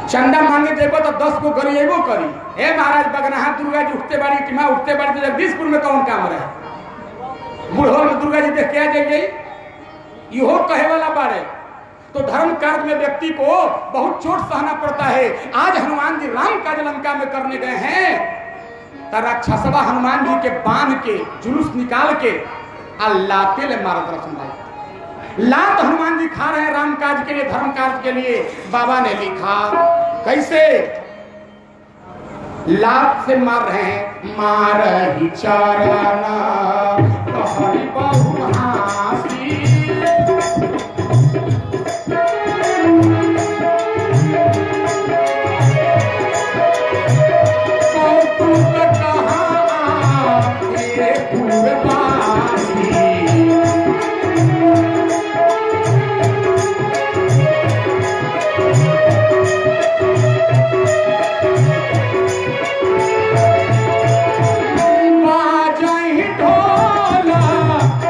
चंदा मांगे देबो तो 10 गो गरीबो करी। हे महाराज बगनाहा दुर्गा जी उठते बाड़ी कि मां उठते बाड़ी, तो जगदीशपुर में कौन काम रहे? बुढ़ोल में दुर्गा जी देख के आ जाइए, इहो कहे वाला बारे। तो धर्म कार्य में व्यक्ति को बहुत चोट सहना पड़ता है। आज हनुमान जी राम काज लंका में करने गए हैं, तो राक्षसवा हनुमान जी के बांध के जुलूस निकाल के लाते ले मारत रखना। लात हनुमान जी खा रहे हैं राम काज के लिए, धर्म कार्य के लिए। बाबा ने लिखा कैसे लात से मार रहे हैं, मार ही चाराना कहरी बहु हासी,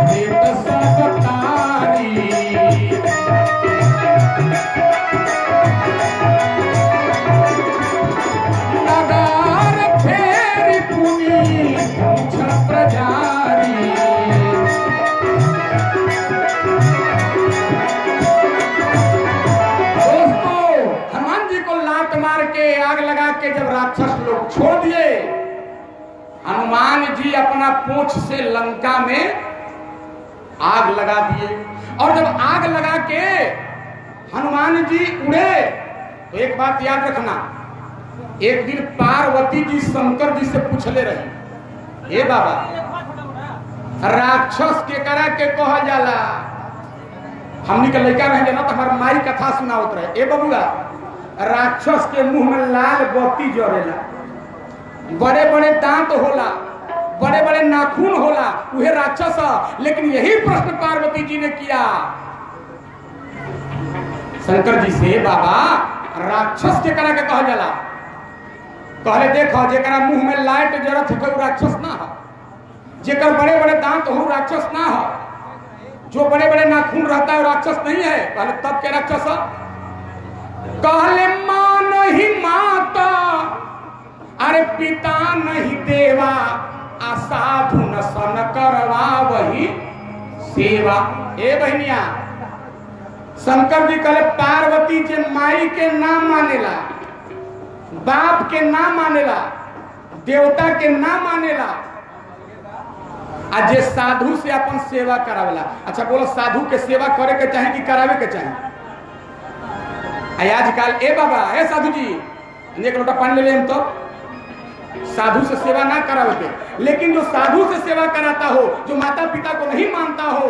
देत आग लगा के जब राक्षस लोग छोड़ दिए, हनुमान जी अपना पूंछ से लंका में आग लगा दिए। और जब आग लगा के हनुमान जी उड़े, तो एक बात याद रखना, एक दिन पार्वती जी शंकर जी से पूछले रहे, ए बाबा राक्षस के करा के कहा जाला, हमनी के लड़का रहे ना तो हमार माई कथा सुनावत रहे, ए बबुआ राक्षस के मुंह में लाल बत्ती जरेला, बड़े बड़े दांत होला, बड़े बड़े नाखून होला, वह राक्षस है। लेकिन यही प्रश्न पार्वती जी ने किया शंकर जी से, बाबा राक्षस के करा के कहा जाला, कहले देखो जेकरा मुंह में लाइट जरत हो राक्षस ना हो, जेकर बड़े बड़े दांत हो राक्षस ना हो, जो बड़े बड़े नाखून रहता है राक्षस नहीं है। कहले तब के राक्षस? कहले मां नहीं माता, अरे पिता नहीं देवा, असाधु न सन करवा वही सेवा। ए बहनिया, शंकर जी कहले पार्वती जे माई के नाम मानेला, बाप के नाम मानेला, देवता के नाम मानेला, जे साधु से अपन सेवा करावेला। अच्छा बोलो, साधु के सेवा करे के चाहे कि करावे के चाहे? आजकल ए बाबा, ए साधु जी एक लोटा पानी ले ले, हम तो साधु से सेवा ना करावे, लेकिन जो साधु से सेवा कराता हो, जो माता पिता को नहीं मानता हो,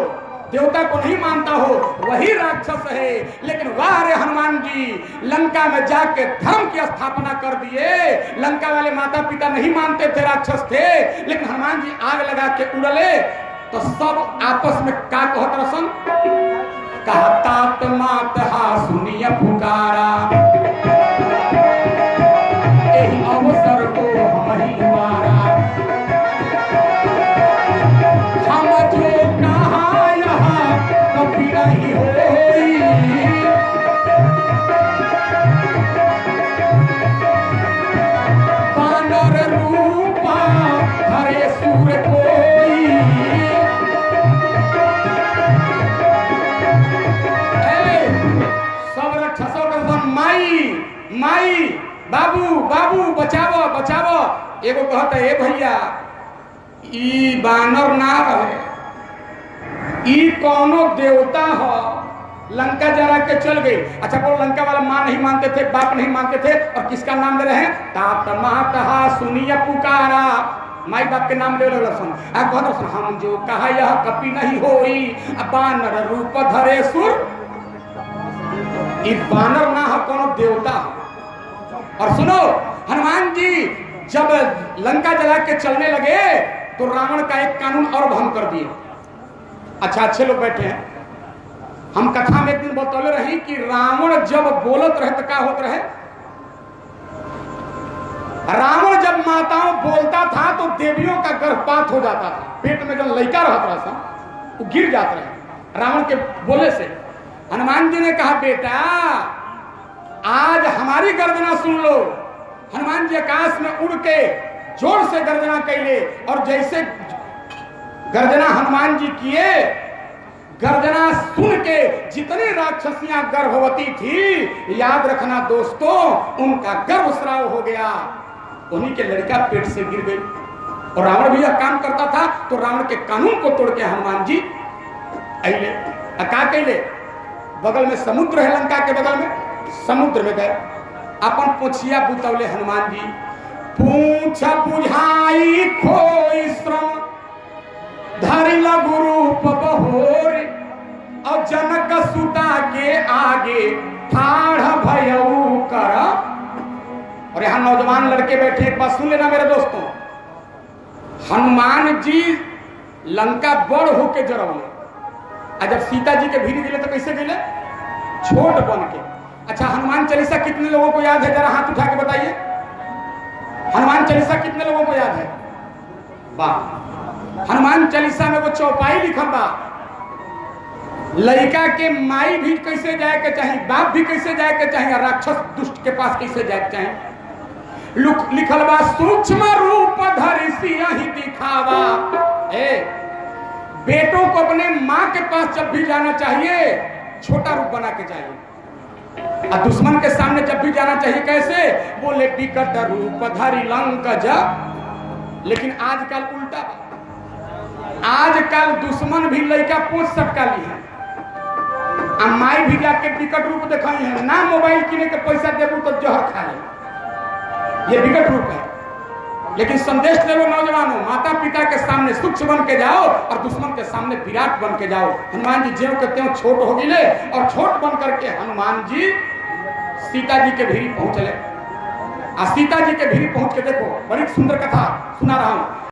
देवता को नहीं मानता हो, वही राक्षस है। लेकिन वाह रे हनुमान जी, लंका में जाके धर्म की स्थापना कर दिए। लंका वाले माता पिता नहीं मानते थे, राक्षस थे, लेकिन हनुमान जी आग लगा के उड़ले तो सब आपस में का कहत रसन, कहतात मात हा सुनिया पुकारा, एही अवसर को हम ही मारा, हम जो कहा यहाँ कभी नहीं होई, बानर रूपा हरे सूर कोई, सब राक्षसों के सन माई माई, बाबू बाबू बचावो बचावो। एगो कहता है, भैया ई बानर ना रहे, ई कौनो देवता हो, लंका जरा के चल गई। अच्छा बोलो, लंका वाला माँ नहीं मानते थे, बाप नहीं मानते थे, और किसका नाम दे रहे हैं? तात माता सुनिया पुकारा, माई बाप के नाम ले लसन। हम जो कहा यह कपि नहीं होई, बानर रूप धरे सुर, ई बानर ना हो, कौनो देवता हो। और सुनो, हनुमान जी जब लंका जला के चलने लगे तो रावण का एक कानून और भंग कर दिए। अच्छा अच्छे लोग बैठे हैं, हम कथा में एक दिन बतौले रही कि रावण जब बोलत रहे तो क्या होत रहे? रावण जब माताओं बोलता था तो देवियों का गर्भपात हो जाता था, पेट में जब लड़का रहता था वो गिर जाते रहे रावण के बोले से। हनुमान जी ने कहा, बेटा आज हमारी गर्जना सुन लो। हनुमान जी आकाश में उड़ के जोर से गर्जना कैले, और जैसे गर्जना हनुमान जी किए, गर्जना सुन के जितनी राक्षसियां गर्भवती थी, याद रखना दोस्तों, उनका गर्भस्राव हो गया, उन्हीं के लड़का पेट से गिर गई। और रावण भी यह काम करता था, तो रावण के कानून को तोड़ के हनुमान जी अले का कैले, बगल में समुद्र है, लंका के बगल में समुद्र में गए, अपन पोछिया बुतौले हनुमान जी, पूछ बुझाई खोई श्रम, धरि लघु रूप बहोर, और जनक सुता के आगे ठाढ़ भयऊ कर। और यहाँ नौजवान लड़के बैठे, एक बात सुन लेना मेरे दोस्तों, हनुमान जी लंका बड़ होके जरौले, और जब सीता जी के भीड़ गए तो कैसे गए? छोट बन के। अच्छा, हनुमान चालीसा कितने लोगों को याद है? जरा हाथ उठा के बताइए, हनुमान चालीसा कितने लोगों को याद है? वाह, हनुमान चालीसा में वो चौपाई लिखल बा, लड़का के माई भी कैसे जाए के चाहिए, बाप भी कैसे जाए के चाहिए, राक्षस दुष्ट के पास कैसे जाए के चाहिए। लिखल बा, सूक्ष्म रूप धरि सिंह दिखावा। बेटों को अपने माँ के पास जब भी जाना चाहिए, छोटा रूप बना के चाहिए। और दुश्मन के सामने जब भी जाना चाहिए कैसे, बोले विकट रूप धरि लंक जा। लेकिन आजकल उल्टा, आजकल दुश्मन भी लड़का पूछ सटका ली है, माई भी जाके विकट रूप दिखाई है ना, मोबाइल किने के पैसा देबू तो जहर खा ले, ये विकट रूप है। लेकिन संदेश ले लो नौजवानों, माता पिता के सामने सूक्ष्म बन के जाओ और दुश्मन के सामने विराट बन के जाओ। हनुमान जी ज्यों के त्यों छोट हो गिले और छोट बन करके हनुमान जी सीता जी के भीरी पहुंचले। सीता जी के भीरी पहुंच के देखो, बड़ी सुंदर कथा सुना रहा हूं।